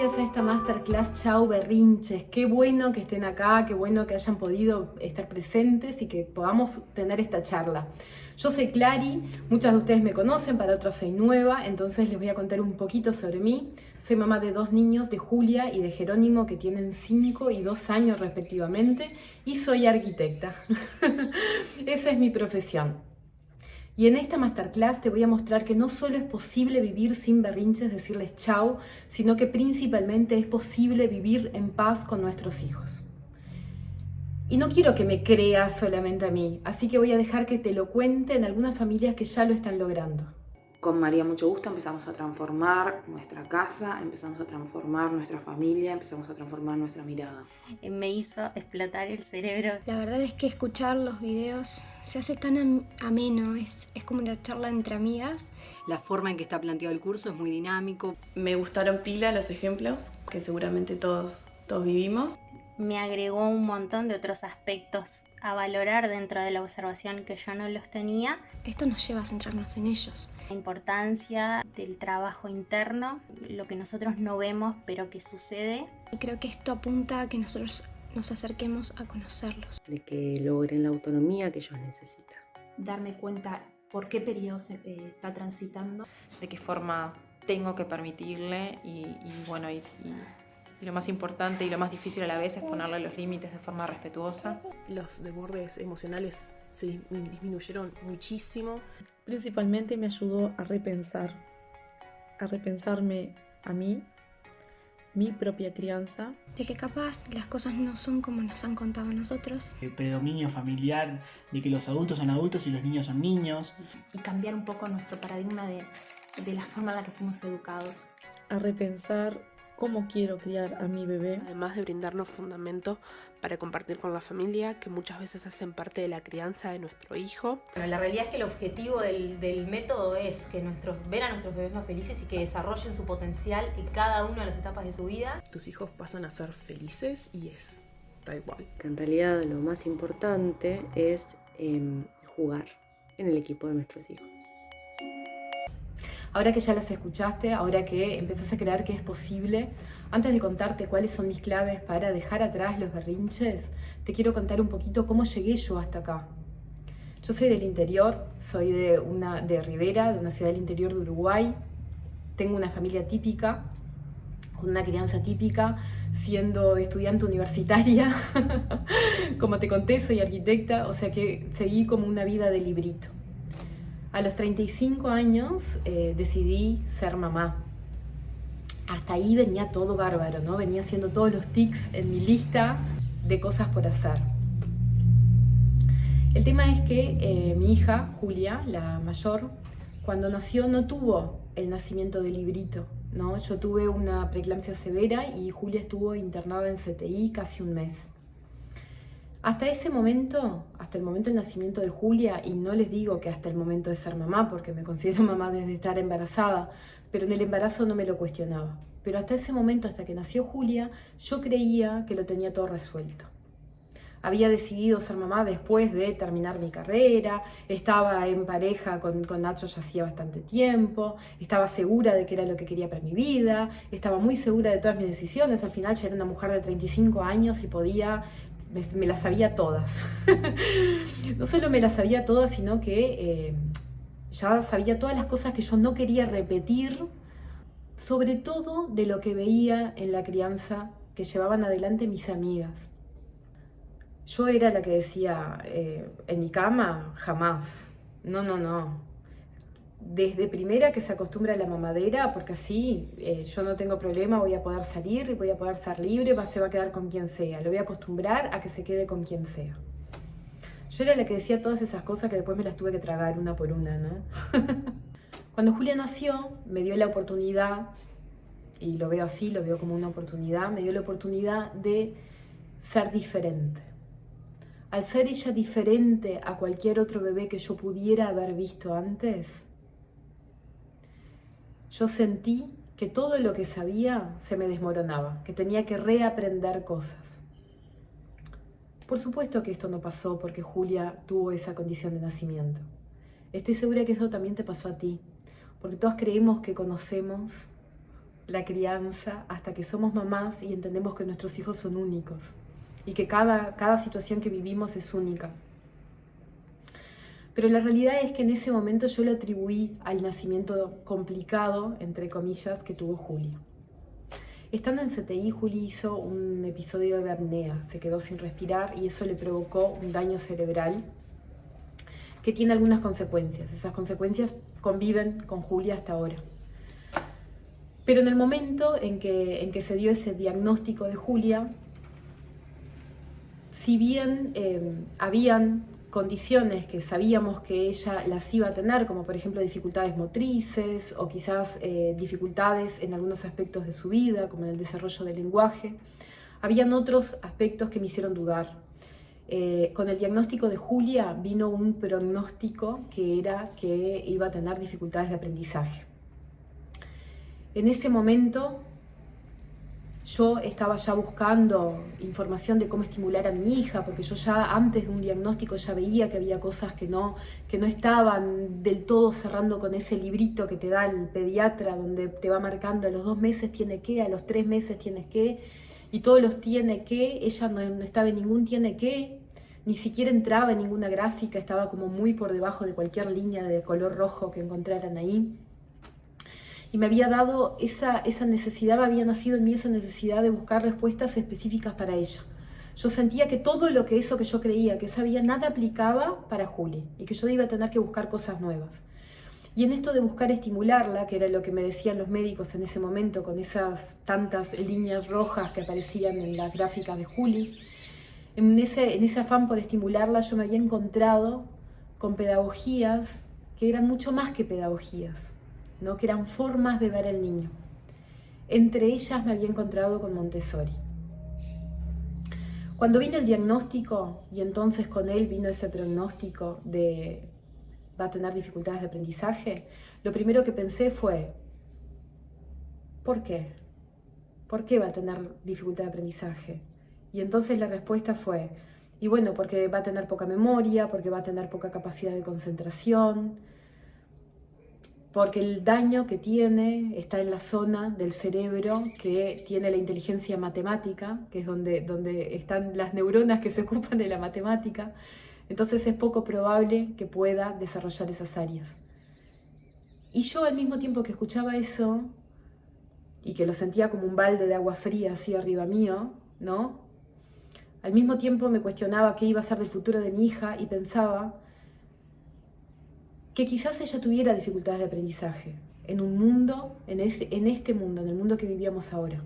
bienvenidas a esta Masterclass Chau Berrinches. Qué bueno que estén acá, qué bueno que hayan podido estar presentes y que podamos tener esta charla. Yo soy Clary, muchas de ustedes me conocen, para otros soy nueva, entonces les voy a contar un poquito sobre mí. Soy mamá de 2 niños, de Julia y de Jerónimo, que tienen 5 y 2 años respectivamente, y soy arquitecta. Esa es mi profesión. Y en esta masterclass te voy a mostrar que no solo es posible vivir sin berrinches, decirles chau, sino que principalmente es posible vivir en paz con nuestros hijos. Y no quiero que me creas solamente a mí, así que voy a dejar que te lo cuenten algunas familias que ya lo están logrando. Con María Mucho Gusto empezamos a transformar nuestra casa, empezamos a transformar nuestra familia, empezamos a transformar nuestra mirada. Me hizo explotar el cerebro. La verdad es que escuchar los videos se hace tan ameno, es como una charla entre amigas. La forma en que está planteado el curso es muy dinámico. Me gustaron pila los ejemplos que seguramente todos vivimos. Me agregó un montón de otros aspectos a valorar dentro de la observación que yo no los tenía. Esto nos lleva a centrarnos en ellos. La importancia del trabajo interno, lo que nosotros no vemos pero que sucede. Y creo que esto apunta a que nosotros nos acerquemos a conocerlos. De que logren la autonomía que ellos necesitan. Darme cuenta por qué periodo se está transitando. De qué forma tengo que permitirle y lo más importante y lo más difícil a la vez es ponerle los límites de forma respetuosa. Los desbordes emocionales se disminuyeron muchísimo. Principalmente me ayudó a repensarme a mí, mi propia crianza. De que capaz las cosas no son como nos han contado a nosotros. El predominio familiar de que los adultos son adultos y los niños son niños. Y cambiar un poco nuestro paradigma de la forma en la que fuimos educados. A repensar cómo quiero criar a mi bebé. Además de brindarnos fundamento para compartir con la familia, que muchas veces hacen parte de la crianza de nuestro hijo. Bueno, la realidad es que el objetivo del método es que ver a nuestros bebés más felices y que desarrollen su potencial en cada una de las etapas de su vida. Tus hijos pasan a ser felices y es tal cual. Que en realidad lo más importante es jugar en el equipo de nuestros hijos. Ahora que ya las escuchaste, ahora que empezás a creer que es posible, antes de contarte cuáles son mis claves para dejar atrás los berrinches, te quiero contar un poquito cómo llegué yo hasta acá. Yo soy del interior, soy de Rivera, de una ciudad del interior de Uruguay. Tengo una familia típica, con una crianza típica, siendo estudiante universitaria. Como te conté, soy arquitecta, o sea que seguí como una vida de librito. A los 35 años decidí ser mamá. Hasta ahí venía todo bárbaro, ¿no? Venía haciendo todos los tics en mi lista de cosas por hacer. El tema es que mi hija, Julia, la mayor, cuando nació no tuvo el nacimiento del librito, ¿no? Yo tuve una preeclampsia severa y Julia estuvo internada en CTI casi un mes. Hasta ese momento, hasta el momento del nacimiento de Julia, y no les digo que hasta el momento de ser mamá, porque me considero mamá desde estar embarazada, pero en el embarazo no me lo cuestionaba. Pero hasta ese momento, hasta que nació Julia, yo creía que lo tenía todo resuelto. Había decidido ser mamá después de terminar mi carrera, estaba en pareja con Nacho ya hacía bastante tiempo, estaba segura de que era lo que quería para mi vida, estaba muy segura de todas mis decisiones. Al final ya era una mujer de 35 años y me las sabía todas. No solo me las sabía todas, sino que ya sabía todas las cosas que yo no quería repetir, sobre todo de lo que veía en la crianza que llevaban adelante mis amigas. Yo era la que decía, en mi cama, jamás. No. Desde primera que se acostumbra a la mamadera, porque así yo no tengo problema, voy a poder salir, voy a poder ser libre, se va a quedar con quien sea. Lo voy a acostumbrar a que se quede con quien sea. Yo era la que decía todas esas cosas que después me las tuve que tragar una por una, ¿no? Cuando Julia nació, me dio la oportunidad, y lo veo así, lo veo como una oportunidad, me dio la oportunidad de ser diferente. Al ser ella diferente a cualquier otro bebé que yo pudiera haber visto antes, yo sentí que todo lo que sabía se me desmoronaba, que tenía que reaprender cosas. Por supuesto que esto no pasó porque Julia tuvo esa condición de nacimiento. Estoy segura que eso también te pasó a ti, porque todos creemos que conocemos la crianza hasta que somos mamás y entendemos que nuestros hijos son únicos y que cada situación que vivimos es única. Pero la realidad es que en ese momento yo lo atribuí al nacimiento complicado, entre comillas, que tuvo Julia. Estando en CTI, Juli hizo un episodio de apnea, se quedó sin respirar y eso le provocó un daño cerebral que tiene algunas consecuencias. Esas consecuencias conviven con Julia hasta ahora. Pero en el momento en que se dio ese diagnóstico de Julia, si bien habían condiciones que sabíamos que ella las iba a tener, como por ejemplo dificultades motrices o quizás dificultades en algunos aspectos de su vida, como en el desarrollo del lenguaje, habían otros aspectos que me hicieron dudar. Con el diagnóstico de Julia vino un pronóstico que era que iba a tener dificultades de aprendizaje. En ese momento yo estaba ya buscando información de cómo estimular a mi hija, porque yo ya antes de un diagnóstico ya veía que había cosas que no estaban del todo cerrando con ese librito que te da el pediatra, donde te va marcando a los 2 meses tiene que, a los 3 meses tienes que, y todos los tiene que. Ella no estaba en ningún tiene que, ni siquiera entraba en ninguna gráfica, estaba como muy por debajo de cualquier línea de color rojo que encontraran ahí. Y me había dado esa necesidad, había nacido en mí esa necesidad de buscar respuestas específicas para ella. Yo sentía que todo eso que yo creía que sabía, nada aplicaba para Juli y que yo iba a tener que buscar cosas nuevas. Y en esto de buscar estimularla, que era lo que me decían los médicos en ese momento, con esas tantas líneas rojas que aparecían en las gráficas de Juli, en ese afán por estimularla yo me había encontrado con pedagogías que eran mucho más que pedagogías, ¿no? Que eran formas de ver al niño. Entre ellas me había encontrado con Montessori. Cuando vino el diagnóstico, y entonces con él vino ese pronóstico de va a tener dificultades de aprendizaje, lo primero que pensé fue, ¿por qué? ¿Por qué va a tener dificultad de aprendizaje? Y entonces la respuesta fue, y bueno, porque va a tener poca memoria, porque va a tener poca capacidad de concentración, porque el daño que tiene está en la zona del cerebro que tiene la inteligencia matemática, que es donde están las neuronas que se ocupan de la matemática. Entonces es poco probable que pueda desarrollar esas áreas. Y yo al mismo tiempo que escuchaba eso, y que lo sentía como un balde de agua fría así arriba mío, ¿no? Al mismo tiempo me cuestionaba qué iba a ser del futuro de mi hija y pensaba que quizás ella tuviera dificultades de aprendizaje en un mundo, en este mundo, en el mundo que vivíamos ahora.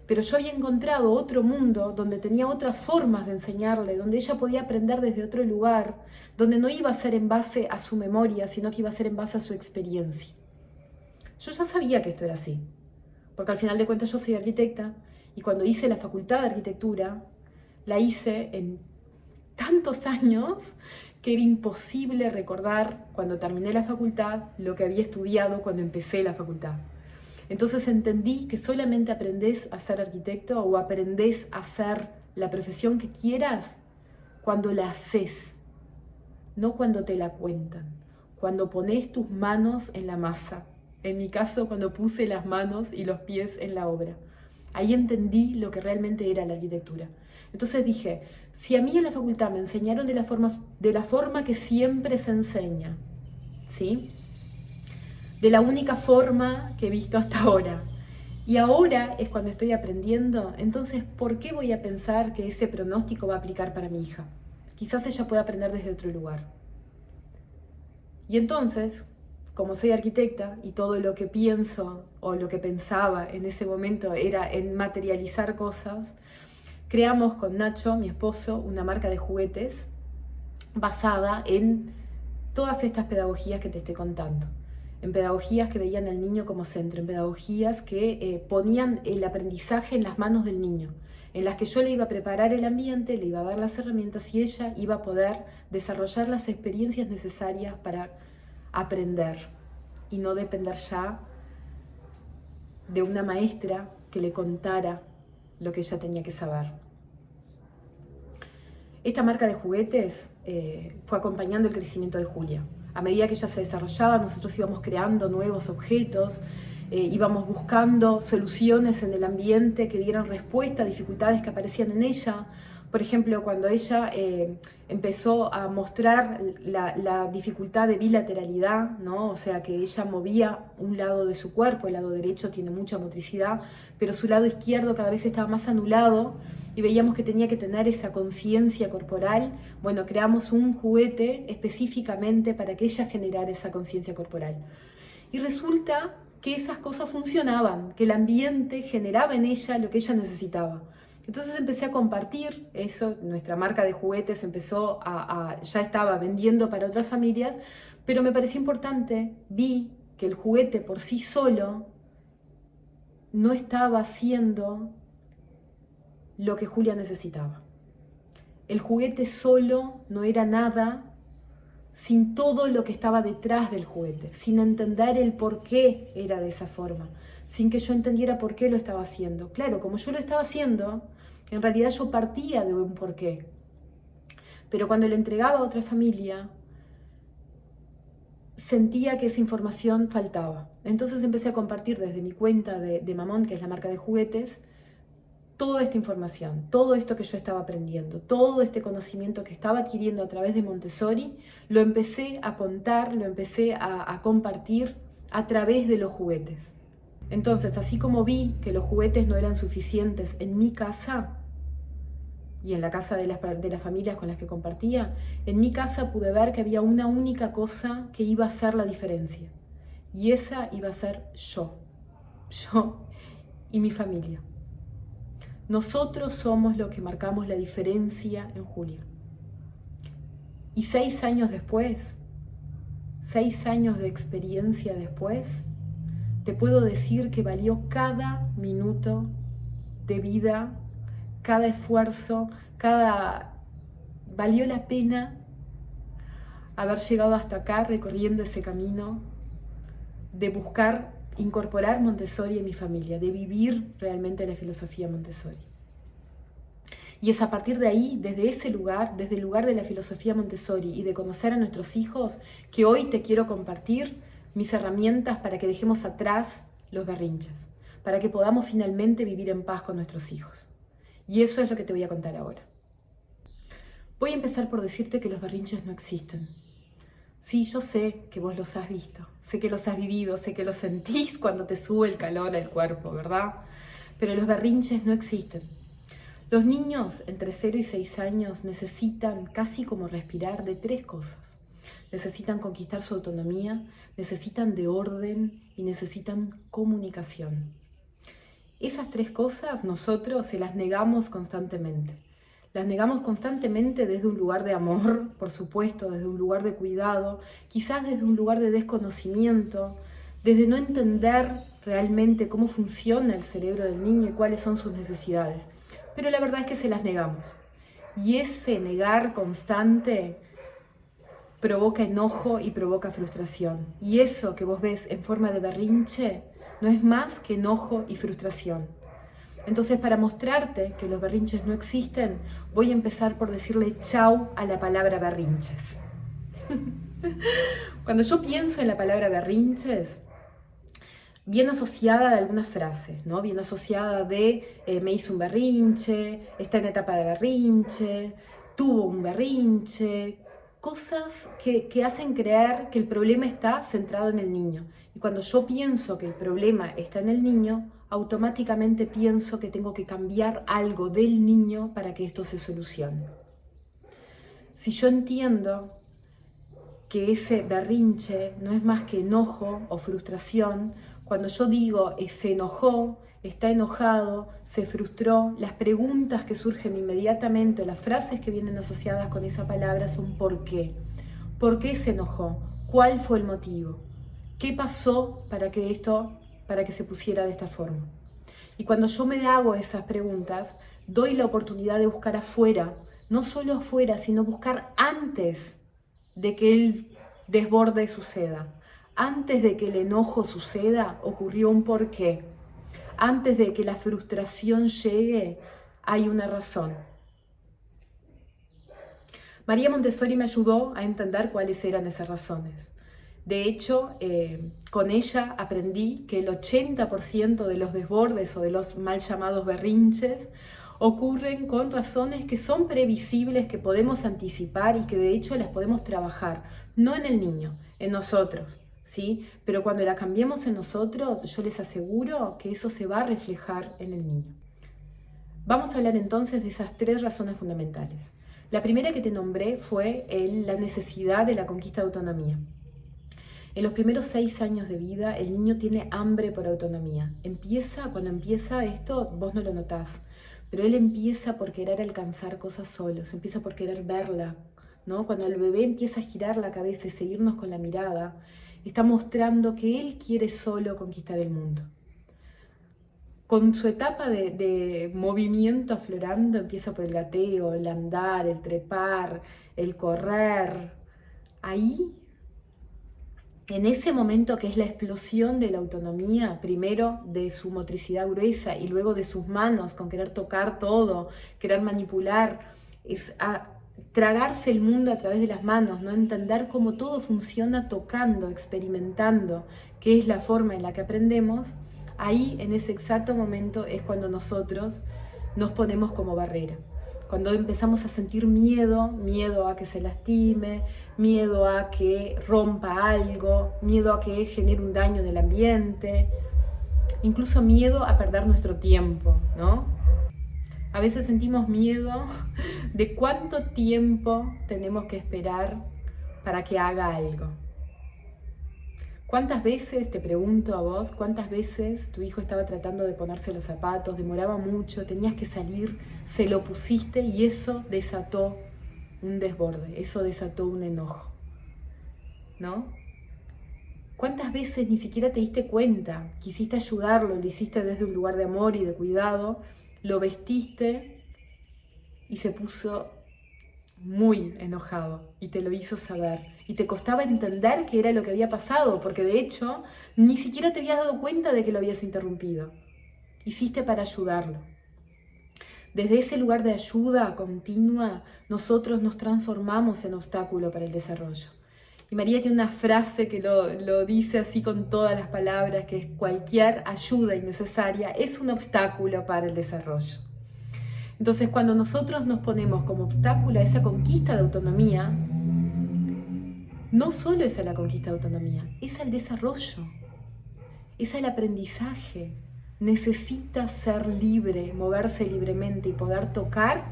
Pero yo había encontrado otro mundo donde tenía otras formas de enseñarle, donde ella podía aprender desde otro lugar, donde no iba a ser en base a su memoria, sino que iba a ser en base a su experiencia. Yo ya sabía que esto era así, porque al final de cuentas yo soy arquitecta y cuando hice la facultad de arquitectura, la hice en tantos años que era imposible recordar cuando terminé la facultad lo que había estudiado cuando empecé la facultad. Entonces entendí que solamente aprendés a ser arquitecto o aprendés a hacer la profesión que quieras cuando la haces, no cuando te la cuentan, cuando pones tus manos en la masa. En mi caso, cuando puse las manos y los pies en la obra. Ahí entendí lo que realmente era la arquitectura. Entonces dije, si a mí en la facultad me enseñaron de la forma que siempre se enseña, ¿sí? De la única forma que he visto hasta ahora, y ahora es cuando estoy aprendiendo, entonces, ¿por qué voy a pensar que ese pronóstico va a aplicar para mi hija? Quizás ella pueda aprender desde otro lugar. Y entonces, como soy arquitecta y todo lo que pienso o lo que pensaba en ese momento era en materializar cosas, creamos con Nacho, mi esposo, una marca de juguetes basada en todas estas pedagogías que te estoy contando. En pedagogías que veían al niño como centro, en pedagogías que ponían el aprendizaje en las manos del niño, en las que yo le iba a preparar el ambiente, le iba a dar las herramientas y ella iba a poder desarrollar las experiencias necesarias para aprender y no depender ya de una maestra que le contara lo que ella tenía que saber. Esta marca de juguetes fue acompañando el crecimiento de Julia. A medida que ella se desarrollaba, nosotros íbamos creando nuevos objetos íbamos buscando soluciones en el ambiente que dieran respuesta a dificultades que aparecían en ella. Por ejemplo, cuando ella empezó a mostrar la dificultad de bilateralidad, ¿no? O sea, que ella movía un lado de su cuerpo, el lado derecho tiene mucha motricidad, pero su lado izquierdo cada vez estaba más anulado y veíamos que tenía que tener esa conciencia corporal. Bueno, creamos un juguete específicamente para que ella generara esa conciencia corporal. Y resulta que esas cosas funcionaban, que el ambiente generaba en ella lo que ella necesitaba. Entonces empecé a compartir eso, nuestra marca de juguetes ya estaba vendiendo para otras familias, pero me pareció importante, vi que el juguete por sí solo no estaba haciendo lo que Julia necesitaba. El juguete solo no era nada sin todo lo que estaba detrás del juguete, sin entender el por qué era de esa forma, sin que yo entendiera por qué lo estaba haciendo. Claro, como yo lo estaba haciendo, en realidad yo partía de un porqué. Pero cuando lo entregaba a otra familia, sentía que esa información faltaba. Entonces empecé a compartir desde mi cuenta de Mamón, que es la marca de juguetes, toda esta información, todo esto que yo estaba aprendiendo, todo este conocimiento que estaba adquiriendo a través de Montessori, lo empecé a contar, lo empecé a compartir a través de los juguetes. Entonces, así como vi que los juguetes no eran suficientes en mi casa y en la casa de las familias con las que compartía, en mi casa pude ver que había una única cosa que iba a hacer la diferencia. Y esa iba a ser yo y mi familia. Nosotros somos los que marcamos la diferencia en Julia. Y 6 años después, 6 años de experiencia después, te puedo decir que valió cada minuto de vida, cada esfuerzo, valió la pena haber llegado hasta acá recorriendo ese camino de buscar incorporar Montessori en mi familia, de vivir realmente la filosofía Montessori. Y es a partir de ahí, desde ese lugar, desde el lugar de la filosofía Montessori y de conocer a nuestros hijos, que hoy te quiero compartir mis herramientas para que dejemos atrás los berrinches, para que podamos finalmente vivir en paz con nuestros hijos. Y eso es lo que te voy a contar ahora. Voy a empezar por decirte que los berrinches no existen. Sí, yo sé que vos los has visto, sé que los has vivido, sé que los sentís cuando te sube el calor al cuerpo, ¿verdad? Pero los berrinches no existen. Los niños entre 0 y 6 años necesitan, casi como respirar, de 3 cosas. Necesitan conquistar su autonomía, necesitan de orden y necesitan comunicación. Esas 3 cosas nosotros se las negamos constantemente. Las negamos constantemente desde un lugar de amor, por supuesto, desde un lugar de cuidado, quizás desde un lugar de desconocimiento, desde no entender realmente cómo funciona el cerebro del niño y cuáles son sus necesidades. Pero la verdad es que se las negamos. Y ese negar constante provoca enojo y provoca frustración. Y eso que vos ves en forma de berrinche no es más que enojo y frustración. Entonces, para mostrarte que los berrinches no existen, voy a empezar por decirle chau a la palabra berrinches. Cuando yo pienso en la palabra berrinches, bien asociada de algunas frases, ¿no? Bien asociada de me hizo un berrinche, está en etapa de berrinche, tuvo un berrinche, cosas que hacen creer que el problema está centrado en el niño. Y cuando yo pienso que el problema está en el niño, automáticamente pienso que tengo que cambiar algo del niño para que esto se solucione. Si yo entiendo que ese berrinche no es más que enojo o frustración, cuando yo digo se enojó, está enojado, se frustró, las preguntas que surgen inmediatamente, las frases que vienen asociadas con esa palabra son ¿por qué? ¿Por qué se enojó? ¿Cuál fue el motivo? ¿Qué pasó para que se pusiera de esta forma? Y cuando yo me hago esas preguntas, doy la oportunidad de buscar afuera, no solo afuera, sino buscar antes de que el desborde suceda. Antes de que el enojo suceda, ocurrió un porqué. Antes de que la frustración llegue, hay una razón. María Montessori me ayudó a entender cuáles eran esas razones. De hecho, con ella aprendí que el 80% de los desbordes o de los mal llamados berrinches ocurren con razones que son previsibles, que podemos anticipar y que de hecho las podemos trabajar, no en el niño, en nosotros, ¿sí? Pero cuando la cambiemos en nosotros, yo les aseguro que eso se va a reflejar en el niño. Vamos a hablar entonces de esas 3 razones fundamentales. La primera que te nombré fue la necesidad de la conquista de autonomía. En los primeros 6 años de vida, el niño tiene hambre por autonomía. Cuando empieza esto, vos no lo notás, pero él empieza por querer alcanzar cosas solos, empieza por querer verla, ¿no? Cuando el bebé empieza a girar la cabeza y seguirnos con la mirada, está mostrando que él quiere solo conquistar el mundo. Con su etapa de movimiento aflorando, empieza por el gateo, el andar, el trepar, el correr. Ahí, en ese momento que es la explosión de la autonomía, primero de su motricidad gruesa y luego de sus manos, con querer tocar todo, querer manipular, es tragarse el mundo a través de las manos, ¿no? Entender cómo todo funciona tocando, experimentando, que es la forma en la que aprendemos. Ahí, en ese exacto momento, es cuando nosotros nos ponemos como barrera. Cuando empezamos a sentir miedo a que se lastime, miedo a que rompa algo, miedo a que genere un daño en el ambiente, incluso miedo a perder nuestro tiempo, ¿no? A veces sentimos miedo de cuánto tiempo tenemos que esperar para que haga algo. ¿Cuántas veces, te pregunto a vos, cuántas veces tu hijo estaba tratando de ponerse los zapatos, demoraba mucho, tenías que salir, se lo pusiste y eso desató un desborde, eso desató un enojo, ¿no? ¿Cuántas veces ni siquiera te diste cuenta, quisiste ayudarlo, lo hiciste desde un lugar de amor y de cuidado, lo vestiste y se puso muy enojado y te lo hizo saber y te costaba entender qué era lo que había pasado, porque de hecho ni siquiera te habías dado cuenta de que lo habías interrumpido. Hiciste para ayudarlo. Desde ese lugar de ayuda continua, nosotros nos transformamos en obstáculo para el desarrollo. Y María tiene una frase que lo dice así con todas las palabras, que es: cualquier ayuda innecesaria es un obstáculo para el desarrollo. Entonces, cuando nosotros nos ponemos como obstáculo a esa conquista de autonomía, no solo es a la conquista de autonomía, es al desarrollo, es al aprendizaje. Necesita ser libre, moverse libremente y poder tocar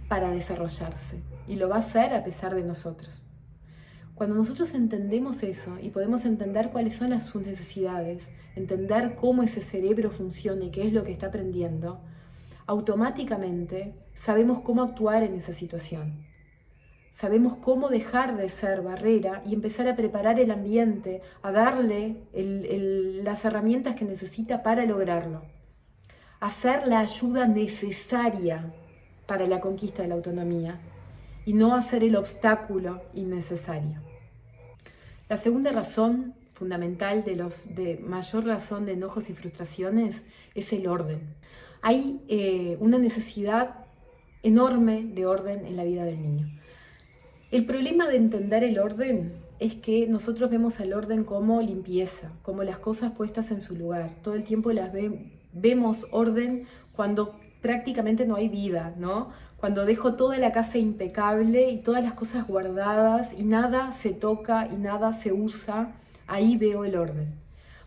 para desarrollarse. Y lo va a hacer a pesar de nosotros. Cuando nosotros entendemos eso y podemos entender cuáles son sus necesidades, entender cómo ese cerebro funciona y qué es lo que está aprendiendo, automáticamente sabemos cómo actuar en esa situación. Sabemos cómo dejar de ser barrera y empezar a preparar el ambiente, a darle las herramientas que necesita para lograrlo. Hacer la ayuda necesaria para la conquista de la autonomía y no hacer el obstáculo innecesario. La segunda razón fundamental de mayor razón de enojos y frustraciones es el orden. Hay una necesidad enorme de orden en la vida del niño. El problema de entender el orden es que nosotros vemos al orden como limpieza, como las cosas puestas en su lugar. Todo el tiempo vemos orden cuando prácticamente no hay vida, ¿no? Cuando dejo toda la casa impecable y todas las cosas guardadas y nada se toca y nada se usa, ahí veo el orden.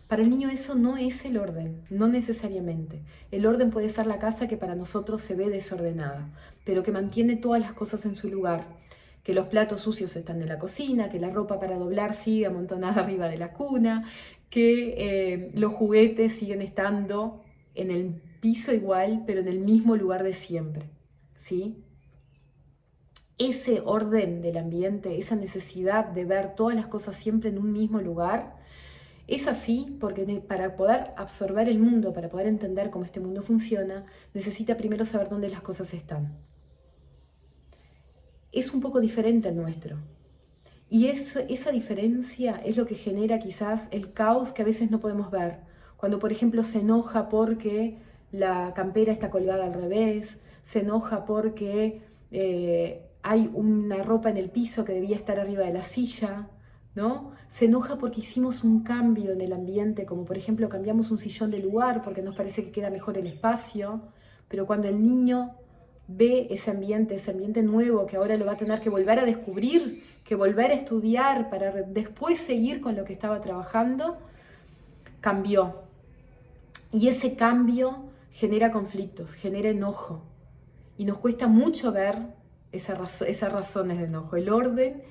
Para el niño eso no es el orden, no necesariamente. El orden puede ser la casa que para nosotros se ve desordenada, pero que mantiene todas las cosas en su lugar. Que los platos sucios están en la cocina, que la ropa para doblar sigue amontonada arriba de la cuna, que los juguetes siguen estando en el piso igual, pero en el mismo lugar de siempre, ¿sí? Ese orden del ambiente, esa necesidad de ver todas las cosas siempre en un mismo lugar, es así porque para poder absorber el mundo, para poder entender cómo este mundo funciona, necesita primero saber dónde las cosas están. Es un poco diferente al nuestro. Y esa diferencia es lo que genera quizás el caos que a veces no podemos ver. Cuando, por ejemplo, se enoja porque la campera está colgada al revés, se enoja porque hay una ropa en el piso que debía estar arriba de la silla, ¿no? Se enoja porque hicimos un cambio en el ambiente, como por ejemplo cambiamos un sillón de lugar porque nos parece que queda mejor el espacio, pero cuando el niño ve ese ambiente nuevo que ahora lo va a tener que volver a descubrir, que volver a estudiar para después seguir con lo que estaba trabajando, cambió. Y ese cambio genera conflictos, genera enojo. Y nos cuesta mucho ver esas razones de enojo. El orden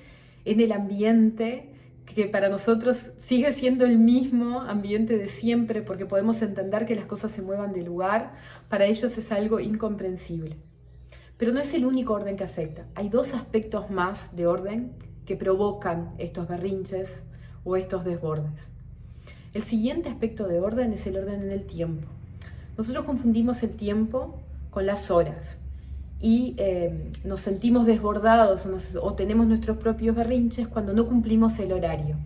en el ambiente, que para nosotros sigue siendo el mismo ambiente de siempre, porque podemos entender que las cosas se muevan de lugar, para ellos es algo incomprensible. Pero no es el único orden que afecta. Hay dos aspectos más de orden que provocan estos berrinches o estos desbordes. El siguiente aspecto de orden es el orden en el tiempo. Nosotros confundimos el tiempo con las horas y nos sentimos desbordados o tenemos nuestros propios berrinches cuando no cumplimos el horario.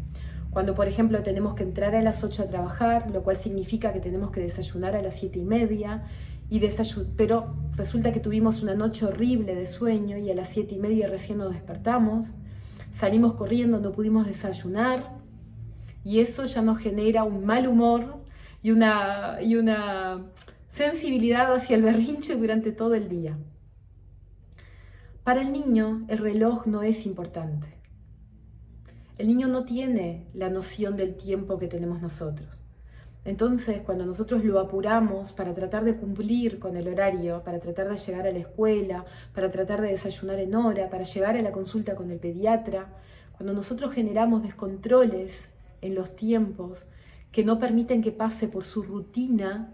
Cuando, por ejemplo, tenemos que entrar a las 8 a trabajar, lo cual significa que tenemos que desayunar a las 7:30, pero resulta que tuvimos una noche horrible de sueño y a las 7:30 recién nos despertamos, salimos corriendo, no pudimos desayunar y eso ya nos genera un mal humor y una sensibilidad hacia el berrinche durante todo el día. Para el niño el reloj no es importante. El niño no tiene la noción del tiempo que tenemos nosotros. Entonces, cuando nosotros lo apuramos para tratar de cumplir con el horario, para tratar de llegar a la escuela, para tratar de desayunar en hora, para llegar a la consulta con el pediatra, cuando nosotros generamos descontroles en los tiempos que no permiten que pase por su rutina,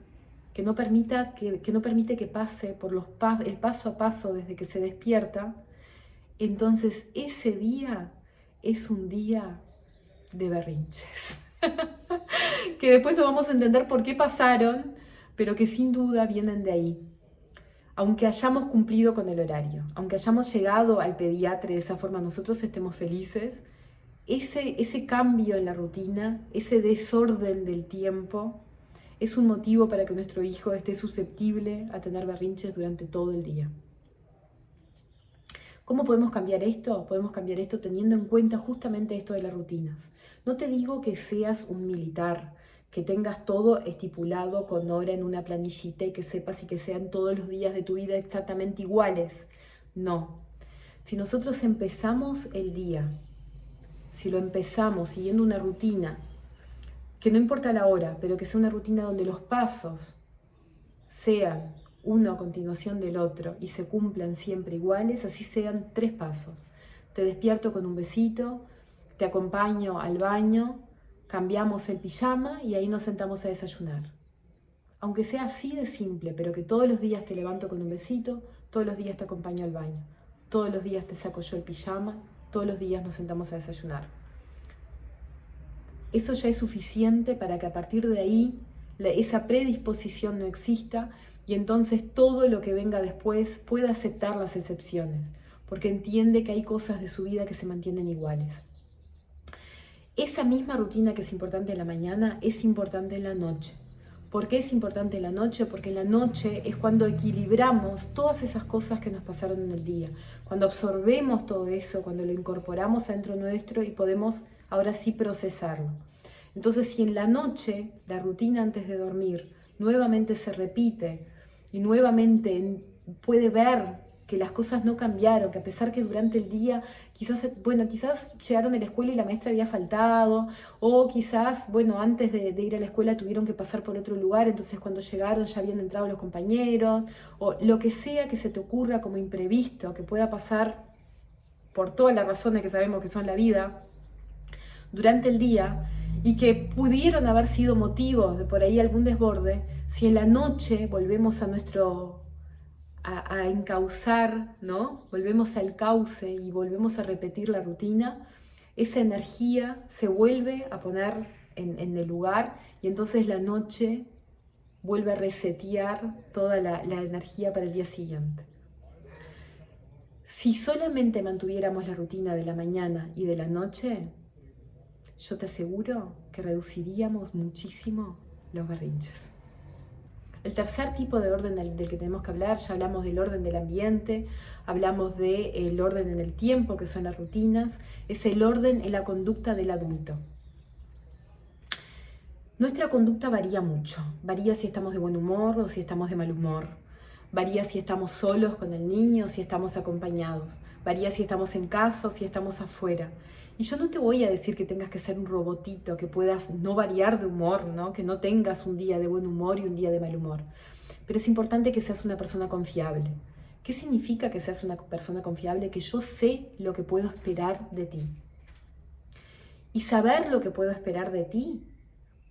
que no permite que pase por el paso a paso desde que se despierta, entonces ese día es un día de berrinches. Que después no vamos a entender por qué pasaron, pero que sin duda vienen de ahí. Aunque hayamos cumplido con el horario, aunque hayamos llegado al pediatra de esa forma nosotros estemos felices, ese cambio en la rutina, ese desorden del tiempo, es un motivo para que nuestro hijo esté susceptible a tener berrinches durante todo el día. ¿Cómo podemos cambiar esto? Podemos cambiar esto teniendo en cuenta justamente esto de las rutinas. No te digo que seas un militar, que tengas todo estipulado con hora en una planillita y que sepas y que sean todos los días de tu vida exactamente iguales. No. Si nosotros empezamos el día, si lo empezamos siguiendo una rutina, que no importa la hora, pero que sea una rutina donde los pasos sean uno a continuación del otro y se cumplan siempre iguales, así sean 3 pasos. Te despierto con un besito, te acompaño al baño, cambiamos el pijama y ahí nos sentamos a desayunar. Aunque sea así de simple, pero que todos los días te levanto con un besito, todos los días te acompaño al baño, todos los días te saco yo el pijama, todos los días nos sentamos a desayunar. Eso ya es suficiente para que a partir de ahí esa predisposición no exista y entonces todo lo que venga después pueda aceptar las excepciones, porque entiende que hay cosas de su vida que se mantienen iguales. Esa misma rutina que es importante en la mañana es importante en la noche. ¿Por qué es importante en la noche? Porque en la noche es cuando equilibramos todas esas cosas que nos pasaron en el día, cuando absorbemos todo eso, cuando lo incorporamos adentro nuestro y podemos ahora sí procesarlo. Entonces, si en la noche la rutina antes de dormir nuevamente se repite y nuevamente puede ver que las cosas no cambiaron, que a pesar que durante el día quizás llegaron a la escuela y la maestra había faltado, o quizás, antes de ir a la escuela tuvieron que pasar por otro lugar, entonces cuando llegaron ya habían entrado los compañeros, o lo que sea que se te ocurra como imprevisto, que pueda pasar por todas las razones que sabemos que son la vida, durante el día, y que pudieron haber sido motivos de por ahí algún desborde, si en la noche volvemos a encauzar, ¿no? Volvemos al cauce y volvemos a repetir la rutina, esa energía se vuelve a poner en el lugar y entonces la noche vuelve a resetear toda la energía para el día siguiente. Si solamente mantuviéramos la rutina de la mañana y de la noche, yo te aseguro que reduciríamos muchísimo los berrinches. El tercer tipo de orden del que tenemos que hablar, ya hablamos del orden del ambiente, hablamos del orden en el tiempo, que son las rutinas, es el orden en la conducta del adulto. Nuestra conducta varía mucho, varía si estamos de buen humor o si estamos de mal humor, varía si estamos solos con el niño o si estamos acompañados, varía si estamos en casa o si estamos afuera. Y yo no te voy a decir que tengas que ser un robotito, que puedas no variar de humor, ¿no? Que no tengas un día de buen humor y un día de mal humor. Pero es importante que seas una persona confiable. ¿Qué significa que seas una persona confiable? Que yo sé lo que puedo esperar de ti. Y saber lo que puedo esperar de ti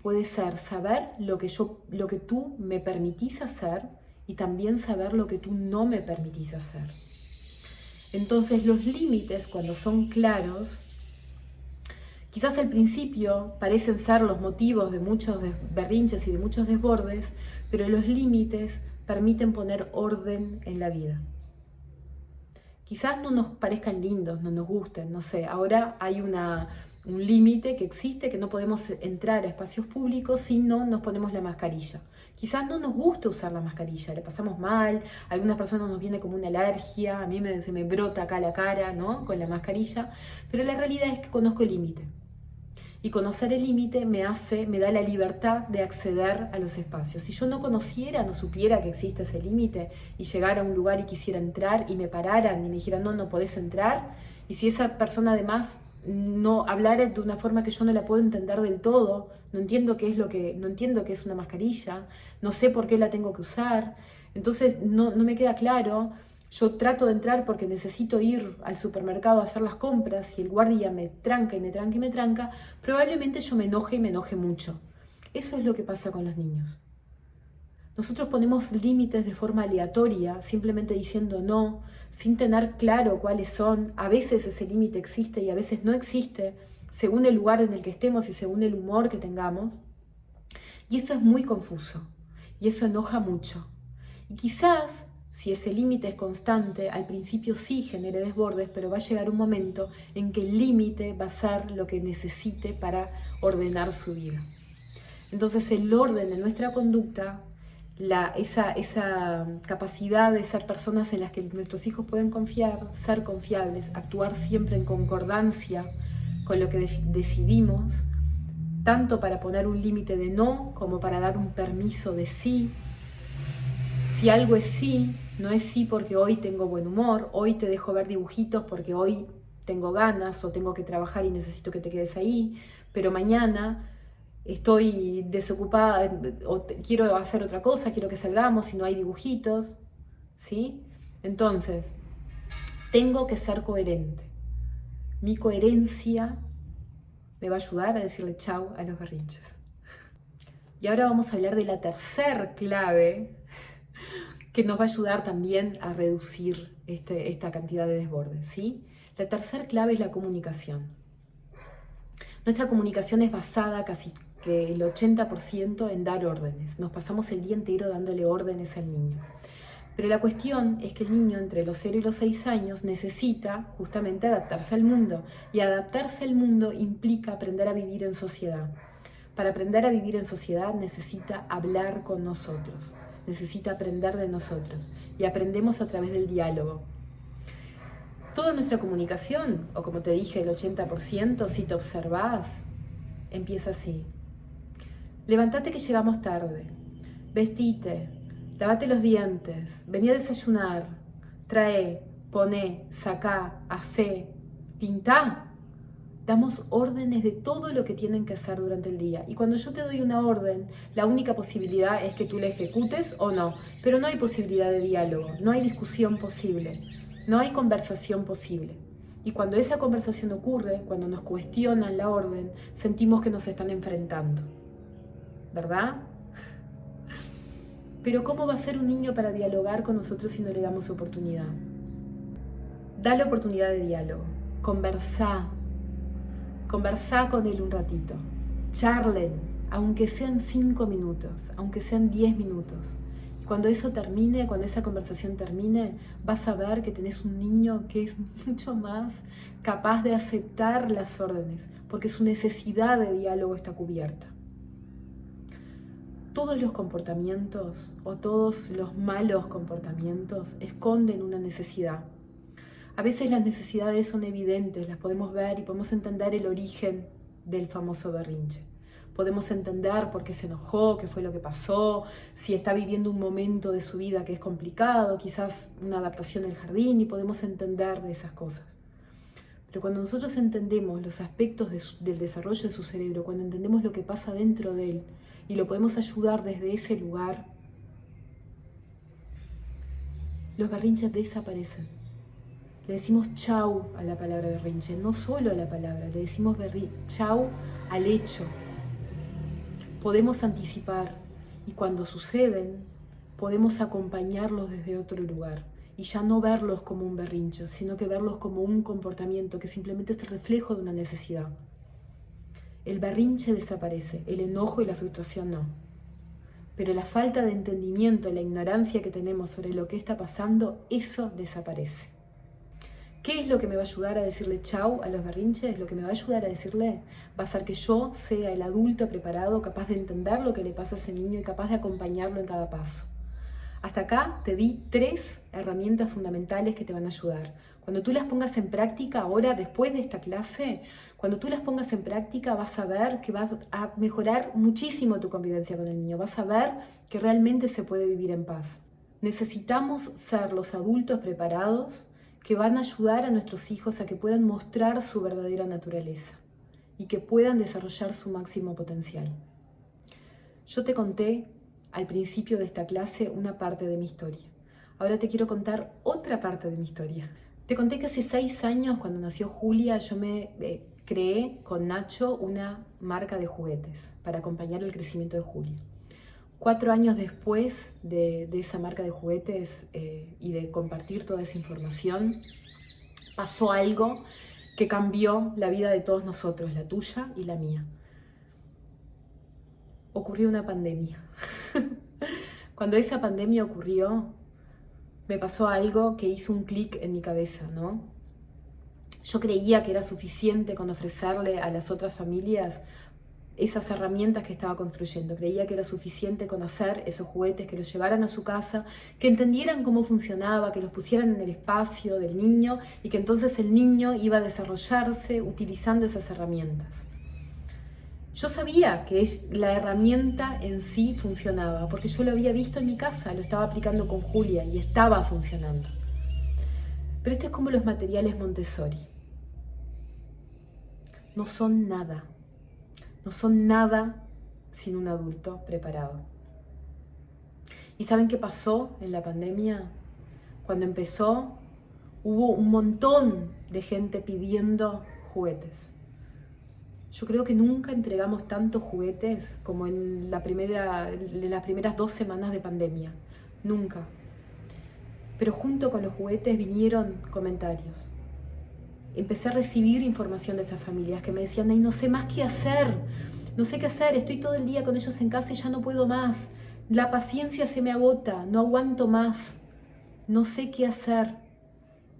puede ser saber lo que tú me permitís hacer y también saber lo que tú no me permitís hacer. Entonces los límites, cuando son claros, quizás al principio parecen ser los motivos de muchos berrinches y de muchos desbordes, pero los límites permiten poner orden en la vida. Quizás no nos parezcan lindos, no nos gusten, no sé. Ahora hay un límite que existe, que no podemos entrar a espacios públicos si no nos ponemos la mascarilla. Quizás no nos gusta usar la mascarilla, le pasamos mal, a algunas personas nos viene como una alergia, a mí se me brota acá la cara, ¿no? Con la mascarilla, pero la realidad es que conozco el límite. Y conocer el límite me da la libertad de acceder a los espacios. Si yo no conociera, no supiera que existe ese límite y llegara a un lugar y quisiera entrar y me pararan y me dijeran no podés entrar, y si esa persona además no hablara de una forma que yo no la puedo entender del todo, no entiendo qué es una mascarilla, no sé por qué la tengo que usar, entonces no me queda claro. Yo trato de entrar porque necesito ir al supermercado a hacer las compras y el guardia me tranca y me tranca y me tranca, probablemente yo me enoje y me enoje mucho. Eso es lo que pasa con los niños. Nosotros ponemos límites de forma aleatoria, simplemente diciendo no, sin tener claro cuáles son. A veces ese límite existe y a veces no existe, según el lugar en el que estemos y según el humor que tengamos. Y eso es muy confuso y eso enoja mucho. Y quizás, si ese límite es constante, al principio sí genere desbordes, pero va a llegar un momento en que el límite va a ser lo que necesite para ordenar su vida. Entonces el orden en nuestra conducta, esa capacidad de ser personas en las que nuestros hijos pueden confiar, ser confiables, actuar siempre en concordancia con lo que decidimos, tanto para poner un límite de no como para dar un permiso de sí. Si algo es sí, no es sí porque hoy tengo buen humor, hoy te dejo ver dibujitos porque hoy tengo ganas o tengo que trabajar y necesito que te quedes ahí, pero mañana estoy desocupada o quiero hacer otra cosa, quiero que salgamos y no hay dibujitos, ¿sí? Entonces, tengo que ser coherente. Mi coherencia me va a ayudar a decirle chau a los berrinches. Y ahora vamos a hablar de la tercer clave que nos va a ayudar también a reducir esta cantidad de desbordes, ¿sí? La tercer clave es la comunicación. Nuestra comunicación es basada casi que el 80% en dar órdenes. Nos pasamos el día entero dándole órdenes al niño. Pero la cuestión es que el niño entre los 0 y los 6 años necesita justamente adaptarse al mundo. Y adaptarse al mundo implica aprender a vivir en sociedad. Para aprender a vivir en sociedad necesita hablar con nosotros. Necesita aprender de nosotros y aprendemos a través del diálogo. Toda nuestra comunicación, o como te dije, el 80%, si te observás, empieza así. Levantate que llegamos tarde, vestite, lavate los dientes, vení a desayunar, trae, poné, sacá, hacé, pintá. Damos órdenes de todo lo que tienen que hacer durante el día. Y cuando yo te doy una orden, la única posibilidad es que tú la ejecutes o no. Pero no hay posibilidad de diálogo, no hay discusión posible, no hay conversación posible. Y cuando esa conversación ocurre, cuando nos cuestionan la orden, sentimos que nos están enfrentando. ¿Verdad? Pero ¿cómo va a ser un niño para dialogar con nosotros si no le damos oportunidad? Dale oportunidad de diálogo. Conversá con él un ratito, charlen, aunque sean 5 minutos, aunque sean 10 minutos. Y cuando eso termine, cuando esa conversación termine, vas a ver que tenés un niño que es mucho más capaz de aceptar las órdenes, porque su necesidad de diálogo está cubierta. Todos los comportamientos o todos los malos comportamientos esconden una necesidad. A veces las necesidades son evidentes, las podemos ver y podemos entender el origen del famoso berrinche. Podemos entender por qué se enojó, qué fue lo que pasó, si está viviendo un momento de su vida que es complicado, quizás una adaptación al jardín, y podemos entender de esas cosas. Pero cuando nosotros entendemos los aspectos del desarrollo de su cerebro, cuando entendemos lo que pasa dentro de él y lo podemos ayudar desde ese lugar, los berrinches desaparecen. Le decimos chau a la palabra berrinche, no solo a la palabra, le decimos chau al hecho. Podemos anticipar y cuando suceden podemos acompañarlos desde otro lugar y ya no verlos como un berrinche, sino que verlos como un comportamiento que simplemente es el reflejo de una necesidad. El berrinche desaparece, el enojo y la frustración no. Pero la falta de entendimiento, la ignorancia que tenemos sobre lo que está pasando, eso desaparece. ¿Qué es lo que me va a ayudar a decirle chau a los berrinches? Lo que me va a ayudar a decirle va a ser que yo sea el adulto preparado, capaz de entender lo que le pasa a ese niño y capaz de acompañarlo en cada paso. Hasta acá te di 3 herramientas fundamentales que te van a ayudar. Cuando tú las pongas en práctica, ahora después de esta clase, cuando tú las pongas en práctica vas a ver que vas a mejorar muchísimo tu convivencia con el niño. Vas a ver que realmente se puede vivir en paz. Necesitamos ser los adultos preparados que van a ayudar a nuestros hijos a que puedan mostrar su verdadera naturaleza y que puedan desarrollar su máximo potencial. Yo te conté al principio de esta clase una parte de mi historia. Ahora te quiero contar otra parte de mi historia. Te conté que hace 6 años, cuando nació Julia, yo me creé con Nacho una marca de juguetes para acompañar el crecimiento de Julia. 4 años después de esa marca de juguetes y de compartir toda esa información, pasó algo que cambió la vida de todos nosotros, la tuya y la mía. Ocurrió una pandemia. Cuando esa pandemia ocurrió, me pasó algo que hizo un clic en mi cabeza, ¿no? Yo creía que era suficiente con ofrecerle a las otras familias esas herramientas que estaba construyendo. Creía que era suficiente con hacer esos juguetes, que los llevaran a su casa, que entendieran cómo funcionaba, que los pusieran en el espacio del niño y que entonces el niño iba a desarrollarse utilizando esas herramientas. Yo sabía que la herramienta en sí funcionaba, porque yo lo había visto en mi casa, lo estaba aplicando con Julia y estaba funcionando. Pero esto es como los materiales Montessori. No son nada. No son nada sin un adulto preparado. ¿Y saben qué pasó en la pandemia? Cuando empezó, hubo un montón de gente pidiendo juguetes. Yo creo que nunca entregamos tantos juguetes como en las primeras 2 semanas de pandemia. Nunca. Pero junto con los juguetes vinieron comentarios. Empecé a recibir información de esas familias que me decían, ay, no sé más qué hacer, no sé qué hacer, estoy todo el día con ellos en casa y ya no puedo más, la paciencia se me agota, no aguanto más, no sé qué hacer.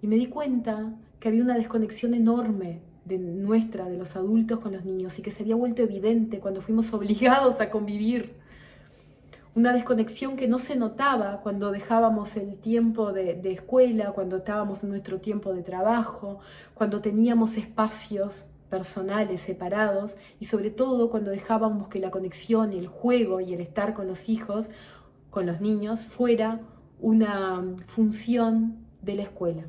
Y me di cuenta que había una desconexión enorme de los adultos con los niños y que se había vuelto evidente cuando fuimos obligados a convivir. Una desconexión que no se notaba cuando dejábamos el tiempo de escuela, cuando estábamos en nuestro tiempo de trabajo, cuando teníamos espacios personales separados y sobre todo cuando dejábamos que la conexión, el juego y el estar con los hijos, con los niños, fuera una función de la escuela.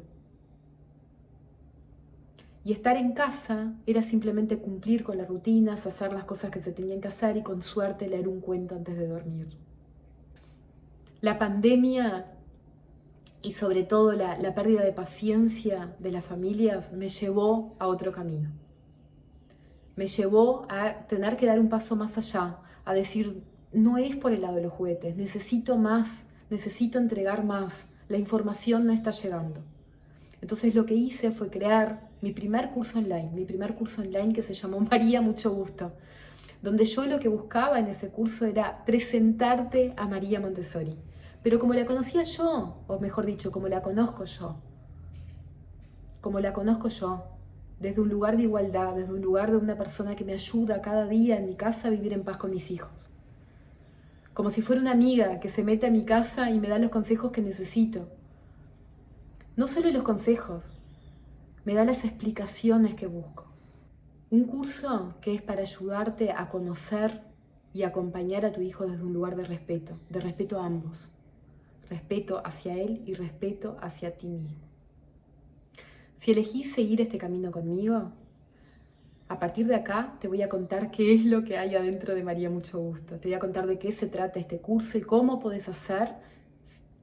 Y estar en casa era simplemente cumplir con las rutinas, hacer las cosas que se tenían que hacer y con suerte leer un cuento antes de dormir. La pandemia y sobre todo la pérdida de paciencia de las familias me llevó a otro camino. Me llevó a tener que dar un paso más allá, a decir, no es por el lado de los juguetes, necesito más, necesito entregar más, la información no está llegando. Entonces lo que hice fue crear mi primer curso online que se llamó María Mucho Gusto, donde yo lo que buscaba en ese curso era presentarte a María Montessori, pero como la conocía yo, o mejor dicho, como la conozco yo, desde un lugar de igualdad, desde un lugar de una persona que me ayuda cada día en mi casa a vivir en paz con mis hijos. como si fuera una amiga que se mete a mi casa y me da los consejos que necesito. No solo los consejos, me da las explicaciones que busco. Un curso que es para ayudarte a conocer y acompañar a tu hijo desde un lugar de respeto a ambos. Respeto hacia él y respeto hacia ti mismo. Si elegís seguir este camino conmigo, a partir de acá te voy a contar qué es lo que hay adentro de María Mucho Gusto. Te voy a contar de qué se trata este curso y cómo podés hacer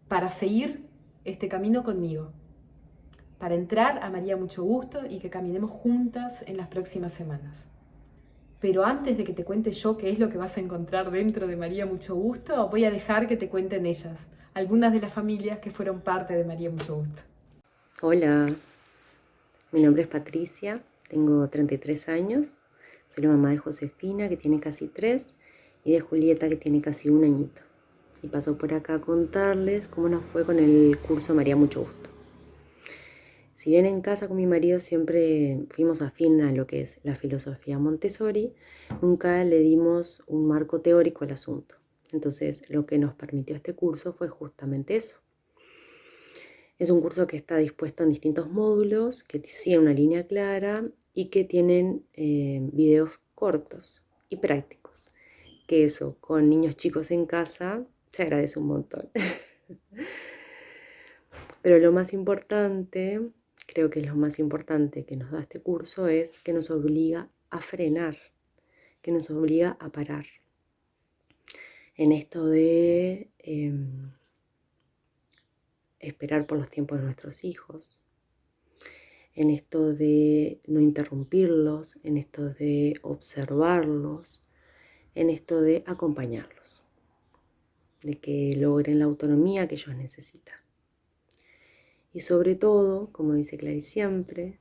para seguir este camino conmigo. Para entrar a María Mucho Gusto y que caminemos juntas en las próximas semanas. Pero antes de que te cuente yo qué es lo que vas a encontrar dentro de María Mucho Gusto, voy a dejar que te cuenten ellas, algunas de las familias que fueron parte de María Mucho Gusto. Hola, mi nombre es Patricia, tengo 33 años, soy la mamá de Josefina, que tiene casi 3, y de Julieta, que tiene casi 1 añito. Y paso por acá a contarles cómo nos fue con el curso María Mucho Gusto. Si bien en casa con mi marido siempre fuimos afín a lo que es la filosofía Montessori, nunca le dimos un marco teórico al asunto. Entonces, lo que nos permitió este curso fue justamente eso. Es un curso que está dispuesto en distintos módulos, que siguen una línea clara y que tienen videos cortos y prácticos. Que eso, con niños chicos en casa, se agradece un montón. Pero lo más importante, creo que es lo más importante que nos da este curso, es que nos obliga a frenar, que nos obliga a parar. En esto de esperar por los tiempos de nuestros hijos, en esto de no interrumpirlos, en esto de observarlos, en esto de acompañarlos, de que logren la autonomía que ellos necesitan. Y sobre todo, como dice Clary siempre,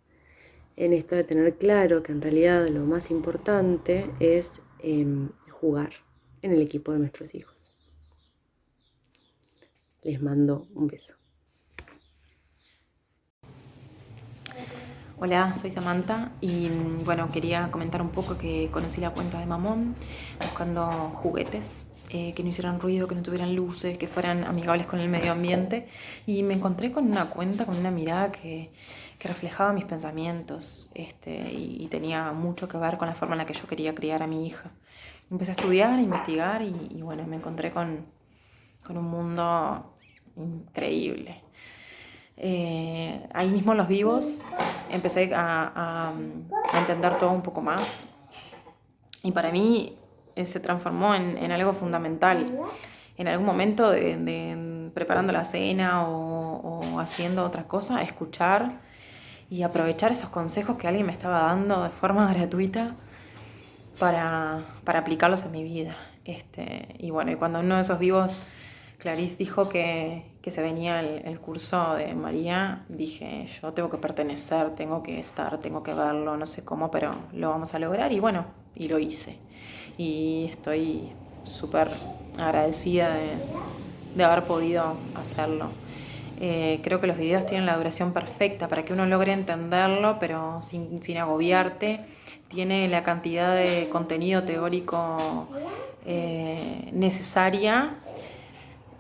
en esto de tener claro que en realidad lo más importante es jugar en el equipo de nuestros hijos. Les mando un beso. Hola, soy Samantha y bueno, quería comentar un poco que conocí la cuenta de Mamón buscando juguetes que no hicieran ruido, que no tuvieran luces, que fueran amigables con el medio ambiente, y me encontré con una cuenta, con una mirada que reflejaba mis pensamientos y tenía mucho que ver con la forma en la que yo quería criar a mi hija. Empecé a estudiar, a investigar y bueno, me encontré con un mundo increíble. Ahí mismo en Los Vivos empecé a entender todo un poco más, y para mí se transformó en algo fundamental. En algún momento de preparando la cena o haciendo otra cosa, escuchar y aprovechar esos consejos que alguien me estaba dando de forma gratuita para aplicarlos en mi vida. Y bueno, y cuando en uno de esos vivos Clarice dijo que se venía el curso de María, dije, yo tengo que pertenecer, tengo que estar, tengo que verlo, no sé cómo, pero lo vamos a lograr. Y bueno, y lo hice. Y estoy súper agradecida de haber podido hacerlo. Creo que los videos tienen la duración perfecta para que uno logre entenderlo, pero sin agobiarte. Tiene la cantidad de contenido teórico necesaria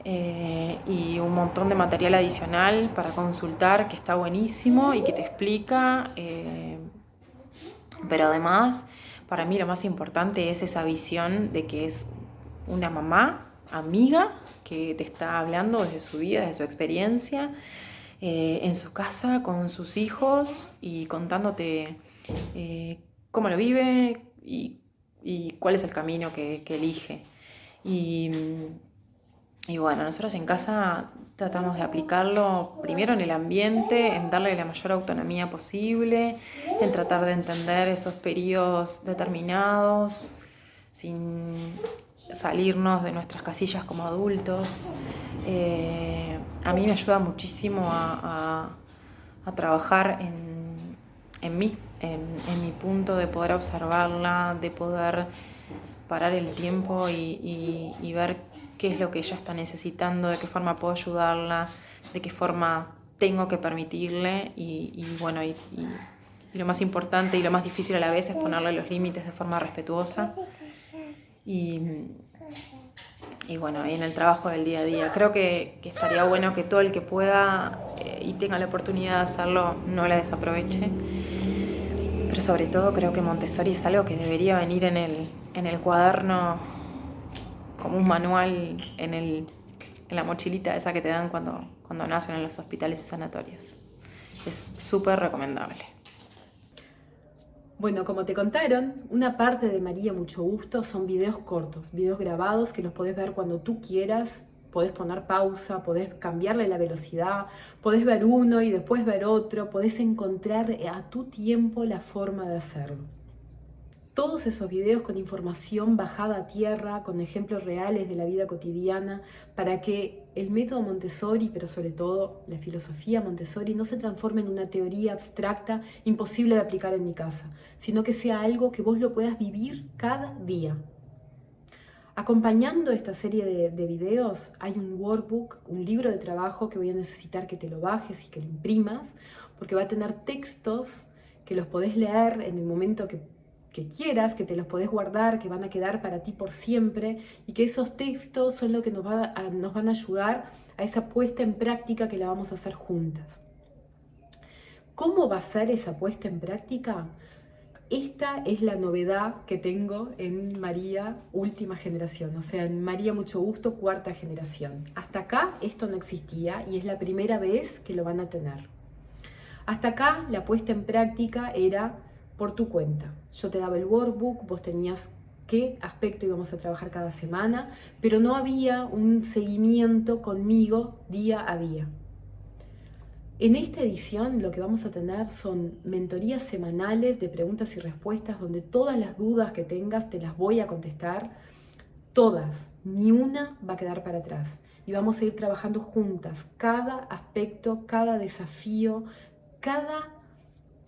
y un montón de material adicional para consultar, que está buenísimo y que te explica. Pero además, para mí lo más importante es esa visión de que es una mamá amiga que te está hablando desde su vida, desde su experiencia, en su casa, con sus hijos, y contándote cómo lo vive y cuál es el camino que elige. Y bueno, nosotros en casa tratamos de aplicarlo primero en el ambiente, en darle la mayor autonomía posible, en tratar de entender esos periodos determinados, sin salirnos de nuestras casillas como adultos. A mí me ayuda muchísimo a trabajar en mí, en mi punto de poder observarla, de poder parar el tiempo y ver qué es lo que ella está necesitando, de qué forma puedo ayudarla, de qué forma tengo que permitirle y bueno, y lo más importante y lo más difícil a la vez es ponerle los límites de forma respetuosa. Y bueno, y en el trabajo del día a día. Creo que estaría bueno que todo el que pueda y tenga la oportunidad de hacerlo no la desaproveche. Pero sobre todo creo que Montessori es algo que debería venir en el cuaderno como un manual en la mochilita esa que te dan cuando nacen en los hospitales y sanatorios. Es súper recomendable. Bueno, como te contaron, una parte de María Mucho Gusto son videos cortos, videos grabados que los podés ver cuando tú quieras, podés poner pausa, podés cambiarle la velocidad, podés ver uno y después ver otro, podés encontrar a tu tiempo la forma de hacerlo. Todos esos videos con información bajada a tierra, con ejemplos reales de la vida cotidiana, para que el método Montessori, pero sobre todo la filosofía Montessori, no se transforme en una teoría abstracta imposible de aplicar en mi casa, sino que sea algo que vos lo puedas vivir cada día. Acompañando esta serie de videos hay un workbook, un libro de trabajo que voy a necesitar que te lo bajes y que lo imprimas, porque va a tener textos que los podés leer en el momento que quieras, que te los podés guardar, que van a quedar para ti por siempre, y que esos textos son lo que nos van a ayudar a esa puesta en práctica que la vamos a hacer juntas. ¿Cómo va a ser esa puesta en práctica? Esta es la novedad que tengo en María última generación, o sea, en María Mucho Gusto cuarta generación. Hasta acá esto no existía y es la primera vez que lo van a tener. Hasta acá la puesta en práctica era por tu cuenta. Yo te daba el workbook, vos tenías qué aspecto íbamos a trabajar cada semana, pero no había un seguimiento conmigo día a día. En esta edición lo que vamos a tener son mentorías semanales de preguntas y respuestas donde todas las dudas que tengas te las voy a contestar, todas, ni una va a quedar para atrás. Y vamos a ir trabajando juntas cada aspecto, cada desafío, cada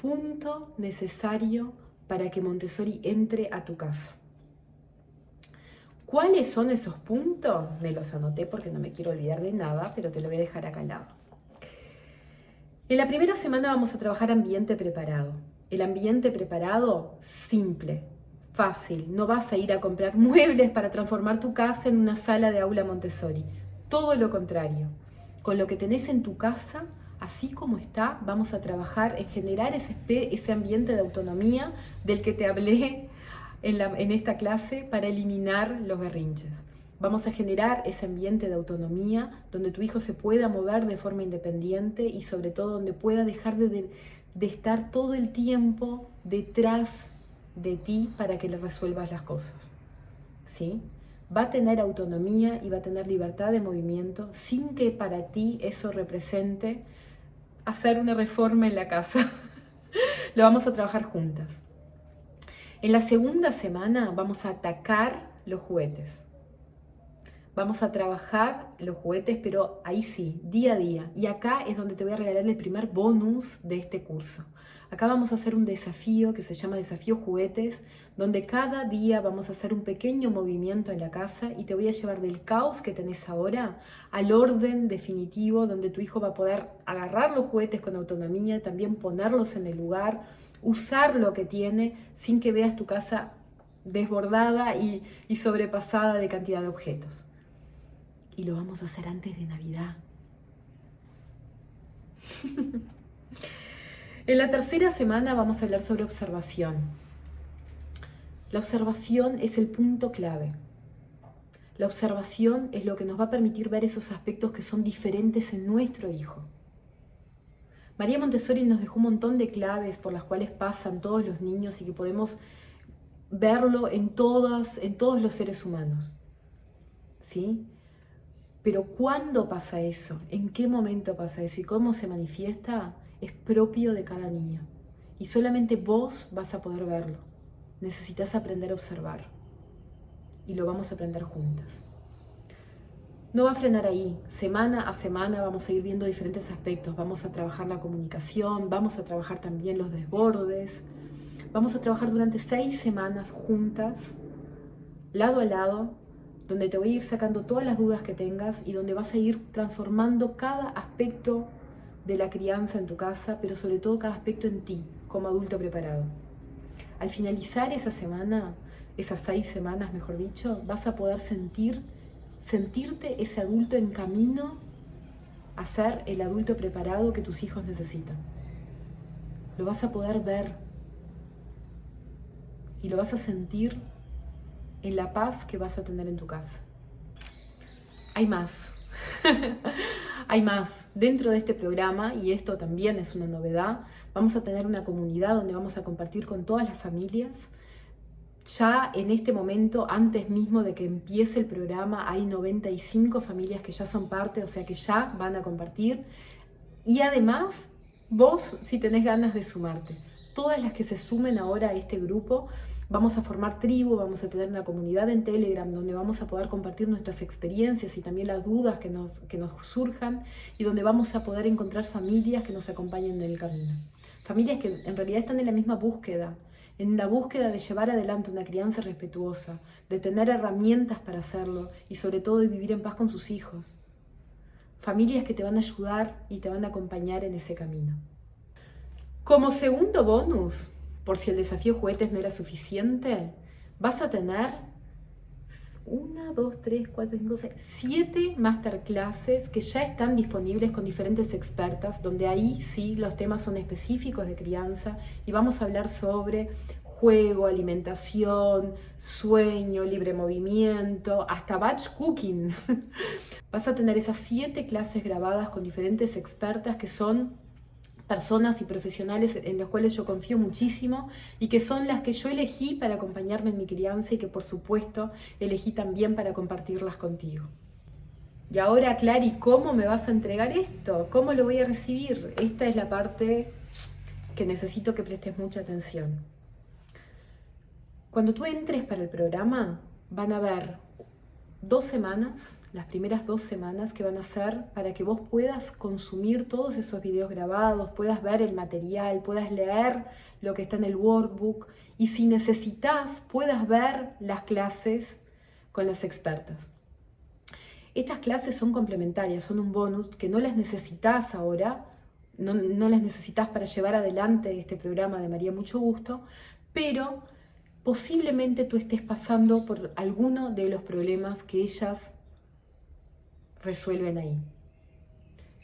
punto necesario para que Montessori entre a tu casa. ¿Cuáles son esos puntos? Me los anoté porque no me quiero olvidar de nada, pero te lo voy a dejar acá al lado. En la primera semana vamos a trabajar ambiente preparado. El ambiente preparado, simple, fácil. No vas a ir a comprar muebles para transformar tu casa en una sala de aula Montessori. Todo lo contrario. Con lo que tenés en tu casa, así como está, vamos a trabajar en generar ese ambiente de autonomía del que te hablé en esta clase para eliminar los berrinches. Vamos a generar ese ambiente de autonomía donde tu hijo se pueda mover de forma independiente y sobre todo donde pueda dejar de estar todo el tiempo detrás de ti para que le resuelvas las cosas. ¿Sí? Va a tener autonomía y va a tener libertad de movimiento sin que para ti eso represente hacer una reforma en la casa. Lo vamos a trabajar juntas. En la segunda semana vamos a atacar los juguetes. Vamos a trabajar los juguetes, pero ahí sí, día a día. Y acá es donde te voy a regalar el primer bonus de este curso. Acá vamos a hacer un desafío que se llama Desafío Juguetes, donde cada día vamos a hacer un pequeño movimiento en la casa y te voy a llevar del caos que tenés ahora al orden definitivo, donde tu hijo va a poder agarrar los juguetes con autonomía, también ponerlos en el lugar, usar lo que tiene sin que veas tu casa desbordada y sobrepasada de cantidad de objetos. Y lo vamos a hacer antes de Navidad. En la tercera semana vamos a hablar sobre observación. La observación es el punto clave. La observación es lo que nos va a permitir ver esos aspectos que son diferentes en nuestro hijo. María Montessori nos dejó un montón de claves por las cuales pasan todos los niños y que podemos verlo en todos los seres humanos. ¿Sí? Pero ¿cuándo pasa eso? ¿En qué momento pasa eso? ¿Y cómo se manifiesta? Es propio de cada niño. Y solamente vos vas a poder verlo. Necesitas aprender a observar. Y lo vamos a aprender juntas. No va a frenar ahí. Semana a semana vamos a ir viendo diferentes aspectos. Vamos a trabajar la comunicación, vamos a trabajar también los desbordes. Vamos a trabajar durante 6 semanas juntas, lado a lado, donde te voy a ir sacando todas las dudas que tengas y donde vas a ir transformando cada aspecto de la crianza en tu casa, pero sobre todo cada aspecto en ti, como adulto preparado. Al finalizar esa semana, esas 6 semanas, mejor dicho, vas a poder sentir sentirte ese adulto en camino a ser el adulto preparado que tus hijos necesitan. Lo vas a poder ver y lo vas a sentir en la paz que vas a tener en tu casa. Hay más. Hay más. Dentro de este programa, y esto también es una novedad, vamos a tener una comunidad donde vamos a compartir con todas las familias. Ya en este momento, antes mismo de que empiece el programa, hay 95 familias que ya son parte, o sea que ya van a compartir. Y además, vos, si tenés ganas de sumarte, todas las que se sumen ahora a este grupo, vamos a formar tribu, vamos a tener una comunidad en Telegram donde vamos a poder compartir nuestras experiencias y también las dudas que nos surjan, y donde vamos a poder encontrar familias que nos acompañen en el camino. Familias que en realidad están en la misma búsqueda, en la búsqueda de llevar adelante una crianza respetuosa, de tener herramientas para hacerlo y sobre todo de vivir en paz con sus hijos. Familias que te van a ayudar y te van a acompañar en ese camino. Como segundo bonus, por si el desafío juguetes no era suficiente, vas a tener 7 masterclasses que ya están disponibles con diferentes expertas, donde ahí sí los temas son específicos de crianza y vamos a hablar sobre juego, alimentación, sueño, libre movimiento, hasta batch cooking. Vas a tener esas 7 clases grabadas con diferentes expertas que son personas y profesionales en los cuales yo confío muchísimo y que son las que yo elegí para acompañarme en mi crianza y que por supuesto elegí también para compartirlas contigo. Y ahora, Clary, ¿cómo me vas a entregar esto? ¿Cómo lo voy a recibir? Esta es la parte que necesito que prestes mucha atención. Cuando tú entres para el programa, van a haber 2 semanas, las primeras 2 semanas que van a ser para que vos puedas consumir todos esos videos grabados, puedas ver el material, puedas leer lo que está en el workbook y si necesitas puedas ver las clases con las expertas. Estas clases son complementarias, son un bonus que no las necesitas ahora, no las necesitas para llevar adelante este programa de María Mucho Gusto, pero posiblemente tú estés pasando por alguno de los problemas que ellas resuelven ahí.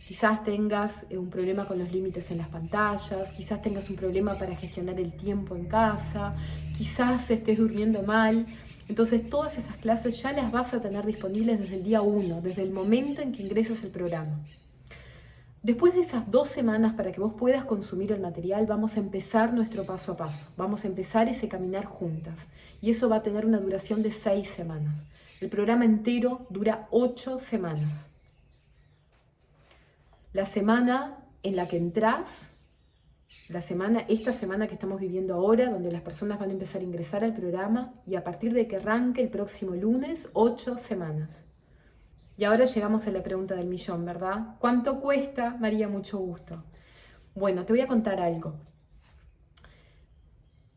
Quizás tengas un problema con los límites en las pantallas, quizás tengas un problema para gestionar el tiempo en casa, quizás estés durmiendo mal. Entonces todas esas clases ya las vas a tener disponibles desde el día 1, desde el momento en que ingresas al programa. Después de esas 2 semanas para que vos puedas consumir el material, vamos a empezar nuestro paso a paso. Vamos a empezar ese caminar juntas. Y eso va a tener una duración de 6 semanas. El programa entero dura 8 semanas. La semana en la que entrás, esta semana que estamos viviendo ahora, donde las personas van a empezar a ingresar al programa, y a partir de que arranque el próximo lunes, 8 semanas. Y ahora llegamos a la pregunta del millón, ¿verdad? ¿Cuánto cuesta, María Mucho Gusto? Bueno, te voy a contar algo.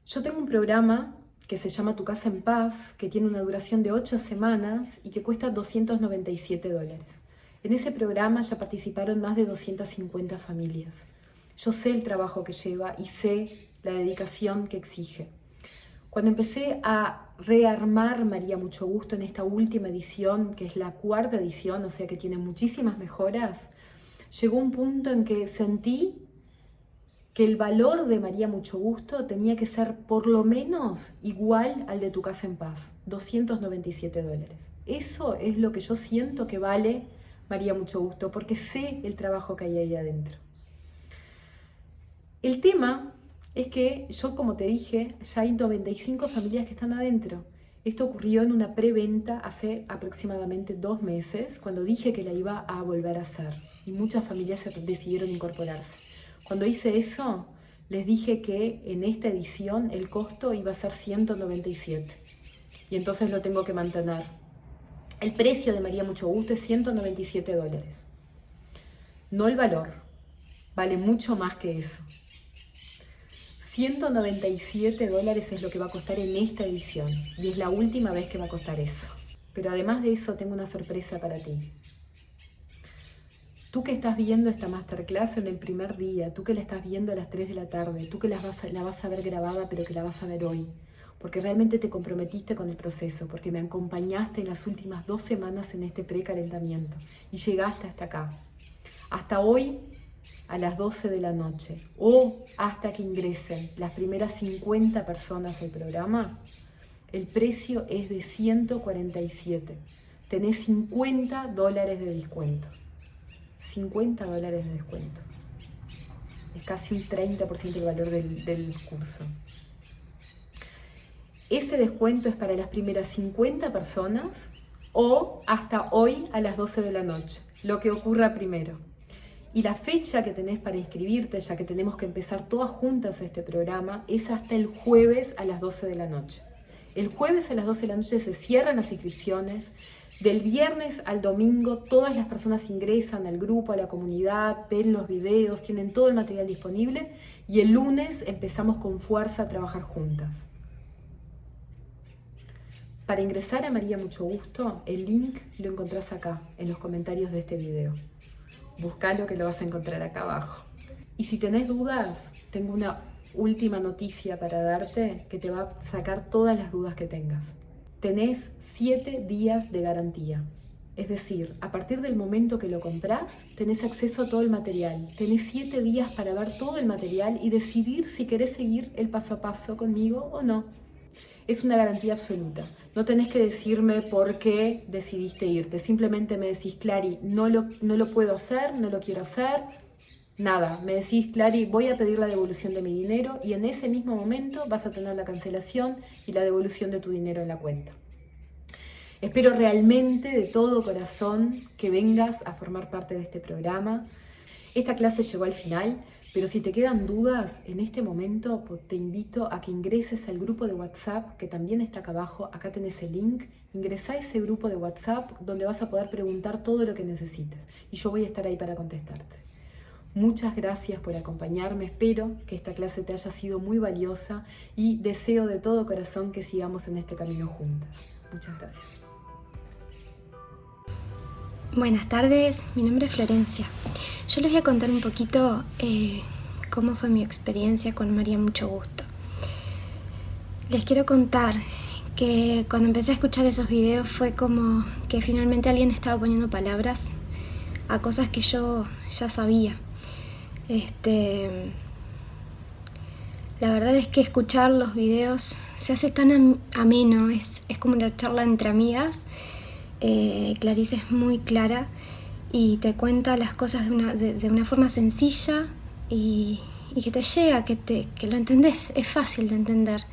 Yo tengo un programa que se llama Tu Casa en Paz, que tiene una duración de 8 semanas y que cuesta $297. En ese programa ya participaron más de 250 familias. Yo sé el trabajo que lleva y sé la dedicación que exige. Cuando empecé a rearmar María Mucho Gusto en esta última edición, que es la 4ª edición, o sea que tiene muchísimas mejoras, llegó un punto en que sentí que el valor de María Mucho Gusto tenía que ser por lo menos igual al de Tu Casa en Paz, $297. Eso es lo que yo siento que vale María Mucho Gusto, porque sé el trabajo que hay ahí adentro. El tema es que yo, como te dije, ya hay 95 familias que están adentro. Esto ocurrió en una preventa hace aproximadamente 2 meses, cuando dije que la iba a volver a hacer. Y muchas familias decidieron incorporarse. Cuando hice eso, les dije que en esta edición el costo iba a ser 197. Y entonces lo tengo que mantener. El precio de María Mucho Gusto es $197. No el valor. Vale mucho más que eso. $197 es lo que va a costar en esta edición. Y es la última vez que va a costar eso. Pero además de eso, tengo una sorpresa para ti. Tú que estás viendo esta masterclass en el primer día, tú que la estás viendo a las 3 de la tarde, tú que la vas a ver grabada pero que la vas a ver hoy. porque realmente te comprometiste con el proceso, porque me acompañaste en las últimas 2 semanas en este precalentamiento y llegaste hasta acá. Hasta hoy a las 12 de la noche o hasta que ingresen las primeras 50 personas al programa, el precio es de $147. Tenés $50 de descuento. $50 de descuento. Es casi un 30% del valor del curso. Ese descuento es para las primeras 50 personas o hasta hoy a las 12 de la noche, lo que ocurra primero. Y la fecha que tenés para inscribirte, ya que tenemos que empezar todas juntas este programa, es hasta el jueves a las 12 de la noche. El jueves a las 12 de la noche se cierran las inscripciones. Del viernes al domingo todas las personas ingresan al grupo, a la comunidad, ven los videos, tienen todo el material disponible y el lunes empezamos con fuerza a trabajar juntas. Para ingresar a María Mucho Gusto, el link lo encontrás acá, en los comentarios de este video. Buscalo que lo vas a encontrar acá abajo. Y si tenés dudas, tengo una última noticia para darte que te va a sacar todas las dudas que tengas. Tenés 7 días de garantía. Es decir, a partir del momento que lo comprás, tenés acceso a todo el material. Tenés 7 días para ver todo el material y decidir si querés seguir el paso a paso conmigo o no. Es una garantía absoluta. No tenés que decirme por qué decidiste irte. Simplemente me decís, Clary, no lo puedo hacer, no lo quiero hacer. Nada, me decís, Clary, voy a pedir la devolución de mi dinero y en ese mismo momento vas a tener la cancelación y la devolución de tu dinero en la cuenta. Espero realmente de todo corazón que vengas a formar parte de este programa. Esta clase llegó al final, pero si te quedan dudas en este momento, te invito a que ingreses al grupo de WhatsApp, que también está acá abajo. Acá tenés el link. Ingresá a ese grupo de WhatsApp donde vas a poder preguntar todo lo que necesites y yo voy a estar ahí para contestarte. Muchas gracias por acompañarme, espero que esta clase te haya sido muy valiosa y deseo de todo corazón que sigamos en este camino juntas. Muchas gracias. Buenas tardes, mi nombre es Florencia. Yo les voy a contar un poquito cómo fue mi experiencia con María Mucho Gusto. Les quiero contar que cuando empecé a escuchar esos videos fue como que finalmente alguien estaba poniendo palabras a cosas que yo ya sabía. La verdad es que escuchar los videos se hace tan ameno, es como una charla entre amigas. Clarice es muy clara y te cuenta las cosas de una forma sencilla y que te llega, que lo entendés, es fácil de entender.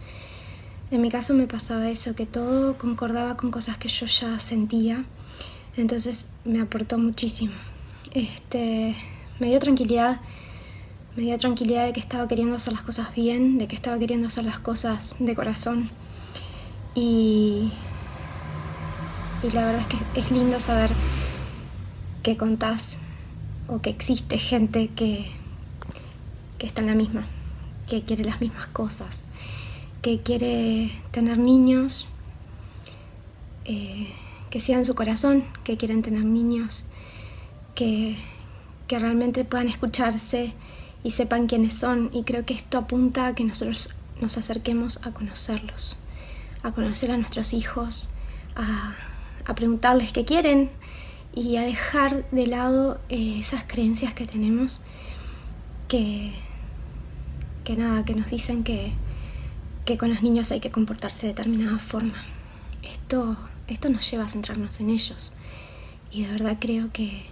En mi caso me pasaba eso, que todo concordaba con cosas que yo ya sentía, entonces me aportó muchísimo. Me dio tranquilidad de que estaba queriendo hacer las cosas bien, de que estaba queriendo hacer las cosas de corazón y la verdad es que es lindo saber que contás o que existe gente que está en la misma, que quiere las mismas cosas, que quiere tener niños, que sigan su corazón, que quieren tener niños, que realmente puedan escucharse y sepan quiénes son. Y creo que esto apunta a que nosotros nos acerquemos a conocerlos, a conocer a nuestros hijos, a preguntarles qué quieren y a dejar de lado esas creencias que tenemos que nos dicen que con los niños hay que comportarse de determinada forma. Esto nos lleva a centrarnos en ellos y de verdad creo que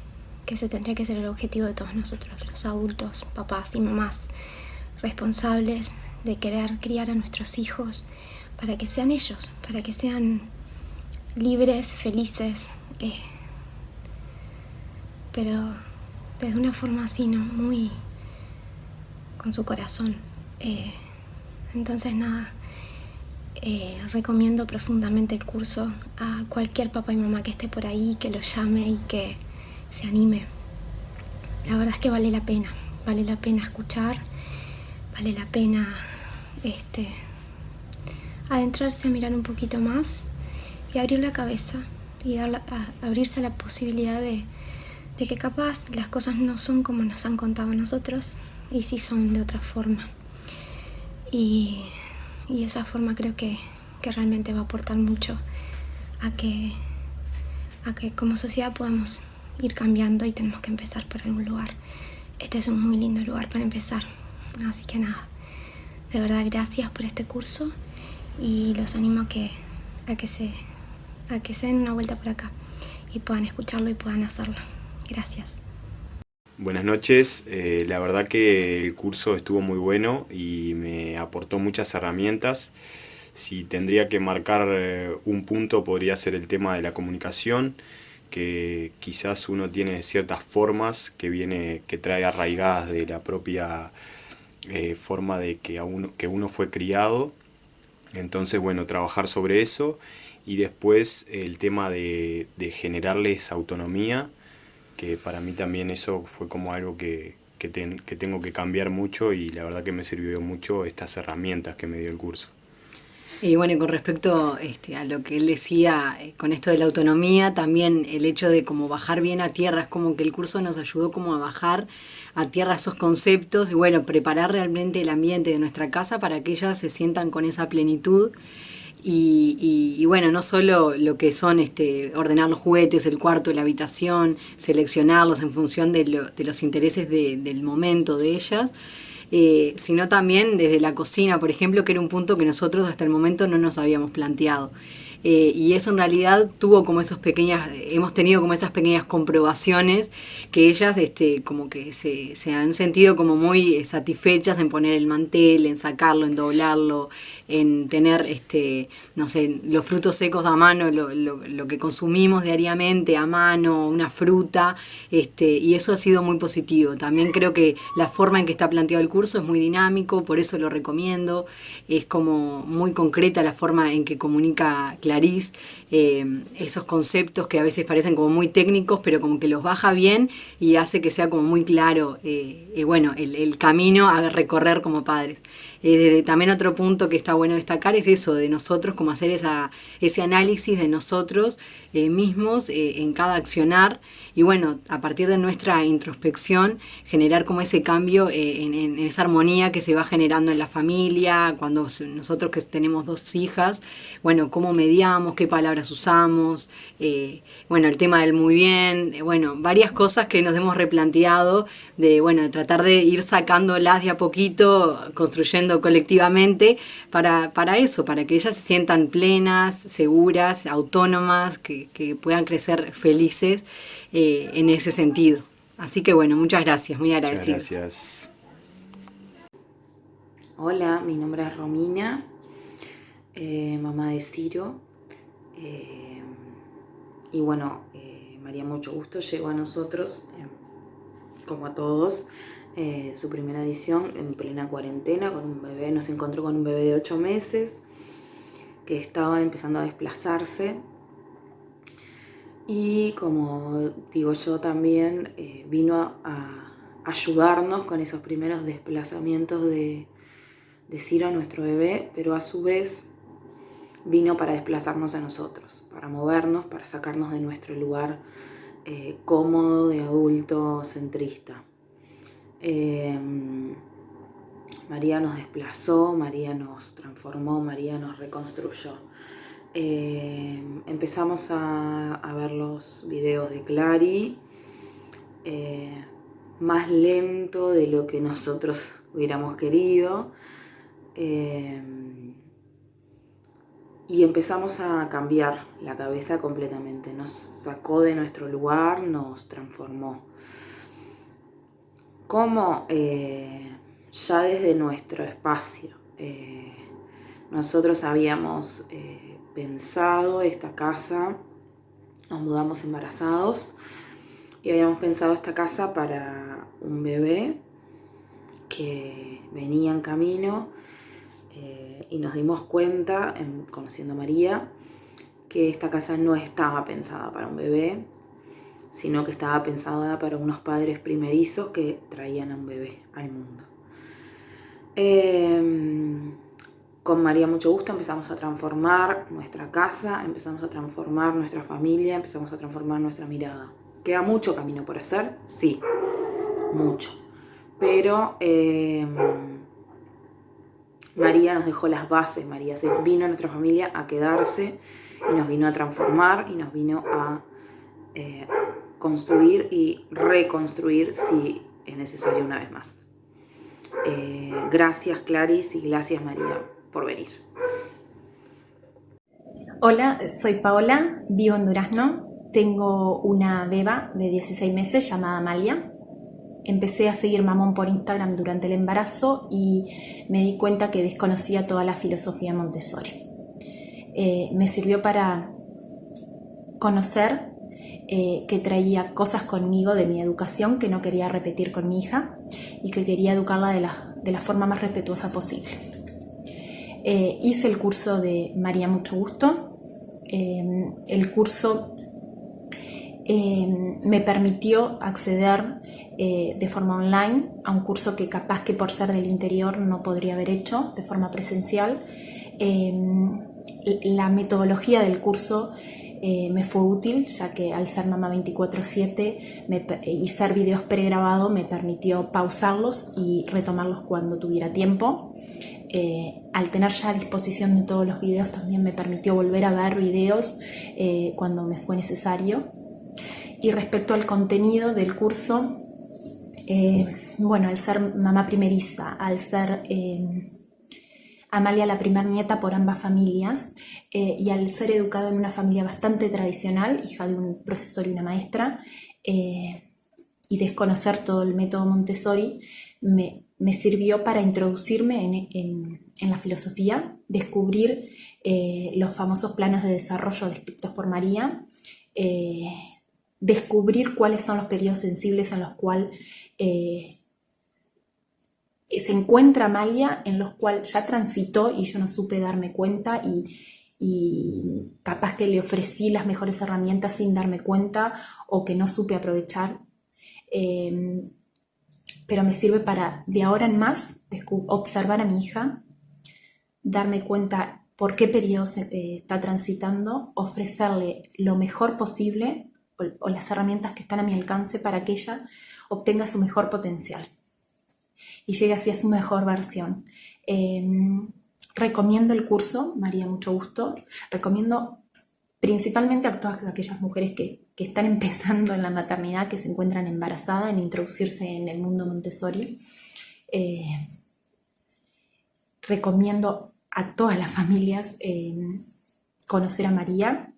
ese tendría que ser el objetivo de todos nosotros, los adultos, papás y mamás responsables de querer criar a nuestros hijos para que sean ellos, para que sean libres, felices, pero de una forma así, ¿no? Muy con su corazón. Entonces nada, recomiendo profundamente el curso a cualquier papá y mamá que esté por ahí, que lo llame y que se anime. La verdad es que vale la pena escuchar, vale la pena adentrarse a mirar un poquito más y abrir la cabeza y abrirse a la posibilidad de que capaz las cosas no son como nos han contado a nosotros y sí son de otra forma. Y y de esa forma creo que realmente va a aportar mucho a que como sociedad podamos ir cambiando y tenemos que empezar por algún lugar. Este es un muy lindo lugar para empezar, así que nada, de verdad gracias por este curso y los animo a que se den una vuelta por acá y puedan escucharlo y puedan hacerlo. Gracias. Buenas noches, la verdad que el curso estuvo muy bueno y me aportó muchas herramientas. Si tendría que marcar un punto podría ser el tema de la comunicación, que quizás uno tiene ciertas formas que trae arraigadas de la propia forma de que uno fue criado. Entonces, bueno, trabajar sobre eso y después el tema de generarles autonomía, que para mí también eso fue como algo que tengo que cambiar mucho y la verdad que me sirvió mucho estas herramientas que me dio el curso. Y bueno, y con respecto a lo que él decía, con esto de la autonomía, también el hecho de como bajar bien a tierra, es como que el curso nos ayudó como a bajar a tierra esos conceptos y bueno, preparar realmente el ambiente de nuestra casa para que ellas se sientan con esa plenitud. Y bueno, no solo lo que son ordenar los juguetes, el cuarto, la habitación, seleccionarlos en función de los intereses del momento de ellas, sino también desde la cocina, por ejemplo, que era un punto que nosotros hasta el momento no nos habíamos planteado. Y eso en realidad hemos tenido como esas pequeñas comprobaciones que ellas como que se han sentido como muy satisfechas en poner el mantel, en sacarlo, en doblarlo, en tener no sé, los frutos secos a mano, lo que consumimos diariamente a mano, una fruta, y eso ha sido muy positivo. También creo que la forma en que está planteado el curso es muy dinámico, por eso lo recomiendo. Es como muy concreta la forma en que comunica Clarís, esos conceptos que a veces parecen como muy técnicos, pero como que los baja bien y hace que sea como muy claro bueno, el camino a recorrer como padres. También otro punto que está bueno destacar es eso, de nosotros, como hacer ese análisis de nosotros mismos en cada accionar y bueno, a partir de nuestra introspección, generar como ese cambio en esa armonía que se va generando en la familia, cuando nosotros que tenemos 2 hijas, bueno, cómo mediamos, qué palabras usamos, bueno, el tema del muy bien, bueno, varias cosas que nos hemos replanteado de, bueno, de tratar de ir sacándolas de a poquito, construyendo colectivamente para eso, para que ellas se sientan plenas, seguras, autónomas, que puedan crecer felices en ese sentido. Así que bueno, muchas gracias, muy agradecidos. Muchas gracias. Hola, mi nombre es Romina, mamá de Ciro. Y bueno, María, mucho gusto, llegó a nosotros, como a todos, su primera edición en plena cuarentena con un bebé. Nos encontró con un bebé de 8 meses que estaba empezando a desplazarse y, como digo yo también, vino a ayudarnos con esos primeros desplazamientos de Ciro, nuestro bebé, pero a su vez vino para desplazarnos a nosotros, para movernos, para sacarnos de nuestro lugar cómodo de adulto centrista. María nos desplazó, María nos transformó, María nos reconstruyó. Empezamos a ver los videos de Clary, más lento de lo que nosotros hubiéramos querido, y empezamos a cambiar la cabeza completamente. Nos sacó de nuestro lugar, nos transformó. ¿Cómo? Ya desde nuestro espacio. Nosotros habíamos pensado esta casa, nos mudamos embarazados y habíamos pensado esta casa para un bebé que venía en camino, y nos dimos cuenta, conociendo a María, que esta casa no estaba pensada para un bebé, sino que estaba pensada para unos padres primerizos que traían a un bebé al mundo. Con María, mucho gusto, empezamos a transformar nuestra casa, empezamos a transformar nuestra familia, empezamos a transformar nuestra mirada. ¿Queda mucho camino por hacer? Sí, mucho. Pero María nos dejó las bases, María se vino a nuestra familia a quedarse y nos vino a transformar y nos vino a construir y reconstruir si es necesario una vez más. Gracias Clarice y gracias María por venir. Hola, soy Paola, vivo en Durazno, tengo una beba de 16 meses llamada Amalia. Empecé a seguir Mamón por Instagram durante el embarazo y me di cuenta que desconocía toda la filosofía Montessori. Me sirvió para conocer que traía cosas conmigo de mi educación que no quería repetir con mi hija y que quería educarla de la forma más respetuosa posible. Hice el curso de María Mucho Gusto. El curso me permitió acceder de forma online a un curso que capaz que por ser del interior no podría haber hecho de forma presencial. La metodología del curso me fue útil, ya que al ser mamá 24/7 y ser videos pregrabados me permitió pausarlos y retomarlos cuando tuviera tiempo. Al tener ya a disposición de todos los videos también me permitió volver a ver videos cuando me fue necesario. Y respecto al contenido del curso, bueno, al ser mamá primeriza, al ser Amalia la primer nieta por ambas familias y al ser educada en una familia bastante tradicional, hija de un profesor y una maestra, y desconocer todo el método Montessori, me sirvió para introducirme en la filosofía, descubrir los famosos planos de desarrollo descritos por María, descubrir cuáles son los periodos sensibles en los cuales se encuentra Amalia, en los cuales ya transitó y yo no supe darme cuenta y capaz que le ofrecí las mejores herramientas sin darme cuenta o que no supe aprovechar. Pero me sirve para, de ahora en más, observar a mi hija, darme cuenta por qué periodo está transitando, ofrecerle lo mejor posible o las herramientas que están a mi alcance para que ella obtenga su mejor potencial y llegue así a su mejor versión. Recomiendo el curso, María Mucho Gusto. Recomiendo principalmente a todas aquellas mujeres que están empezando en la maternidad, que se encuentran embarazadas, en introducirse en el mundo Montessori. Recomiendo a todas las familias conocer a María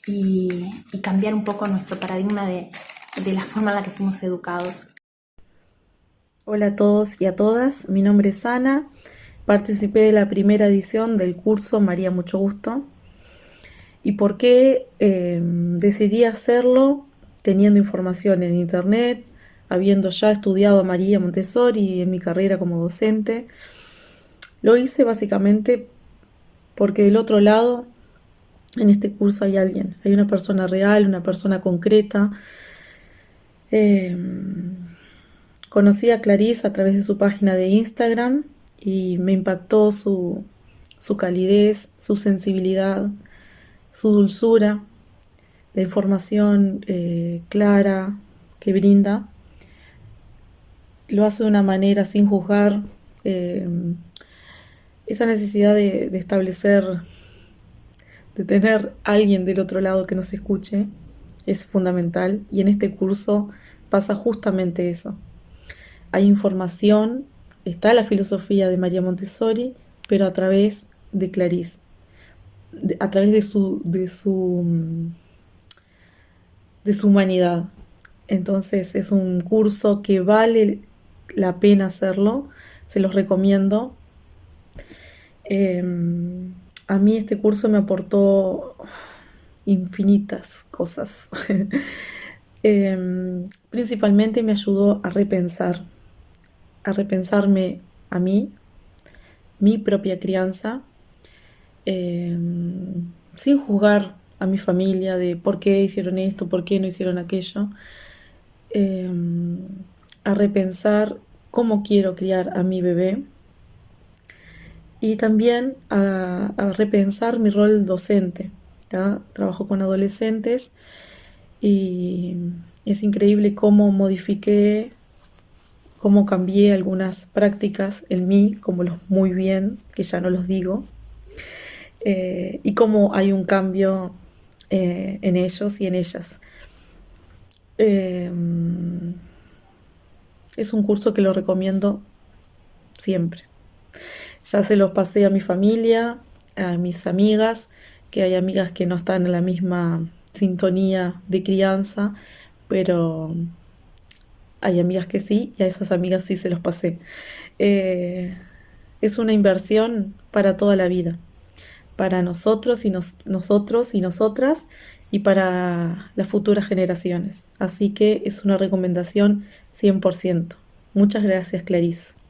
y cambiar un poco nuestro paradigma de la forma en la que fuimos educados. Hola a todos y a todas, mi nombre es Ana, participé de la primera edición del curso María Mucho Gusto. ¿Y por qué decidí hacerlo teniendo información en internet, habiendo ya estudiado a María Montessori en mi carrera como docente? Lo hice básicamente porque del otro lado, en este curso hay alguien, hay una persona real, una persona concreta. Conocí a Clarice a través de su página de Instagram y me impactó su calidez, su sensibilidad, su dulzura, la información clara que brinda. Lo hace de una manera sin juzgar. Esa necesidad de establecer, de tener alguien del otro lado que nos escuche es fundamental, y en este curso pasa justamente eso. Hay información, está la filosofía de María Montessori, pero a través de Clarice, a través de su humanidad. Entonces es un curso que vale la pena hacerlo, se los recomiendo. A mí este curso me aportó infinitas cosas. Principalmente me ayudó a repensarme a mí, mi propia crianza, sin juzgar a mi familia de por qué hicieron esto, por qué no hicieron aquello, a repensar cómo quiero criar a mi bebé y también a repensar mi rol docente, ¿ya? Trabajo con adolescentes y es increíble cómo modifiqué cómo cambié algunas prácticas en mí, como los muy bien, que ya no los digo, y cómo hay un cambio en ellos y en ellas. Es un curso que lo recomiendo siempre. Ya se los pasé a mi familia, a mis amigas, que hay amigas que no están en la misma sintonía de crianza, pero hay amigas que sí, y a esas amigas sí se los pasé. Es una inversión para toda la vida, para nosotros y nosotros y nosotras, y para las futuras generaciones. Así que es una recomendación 100%. Muchas gracias, Clarice.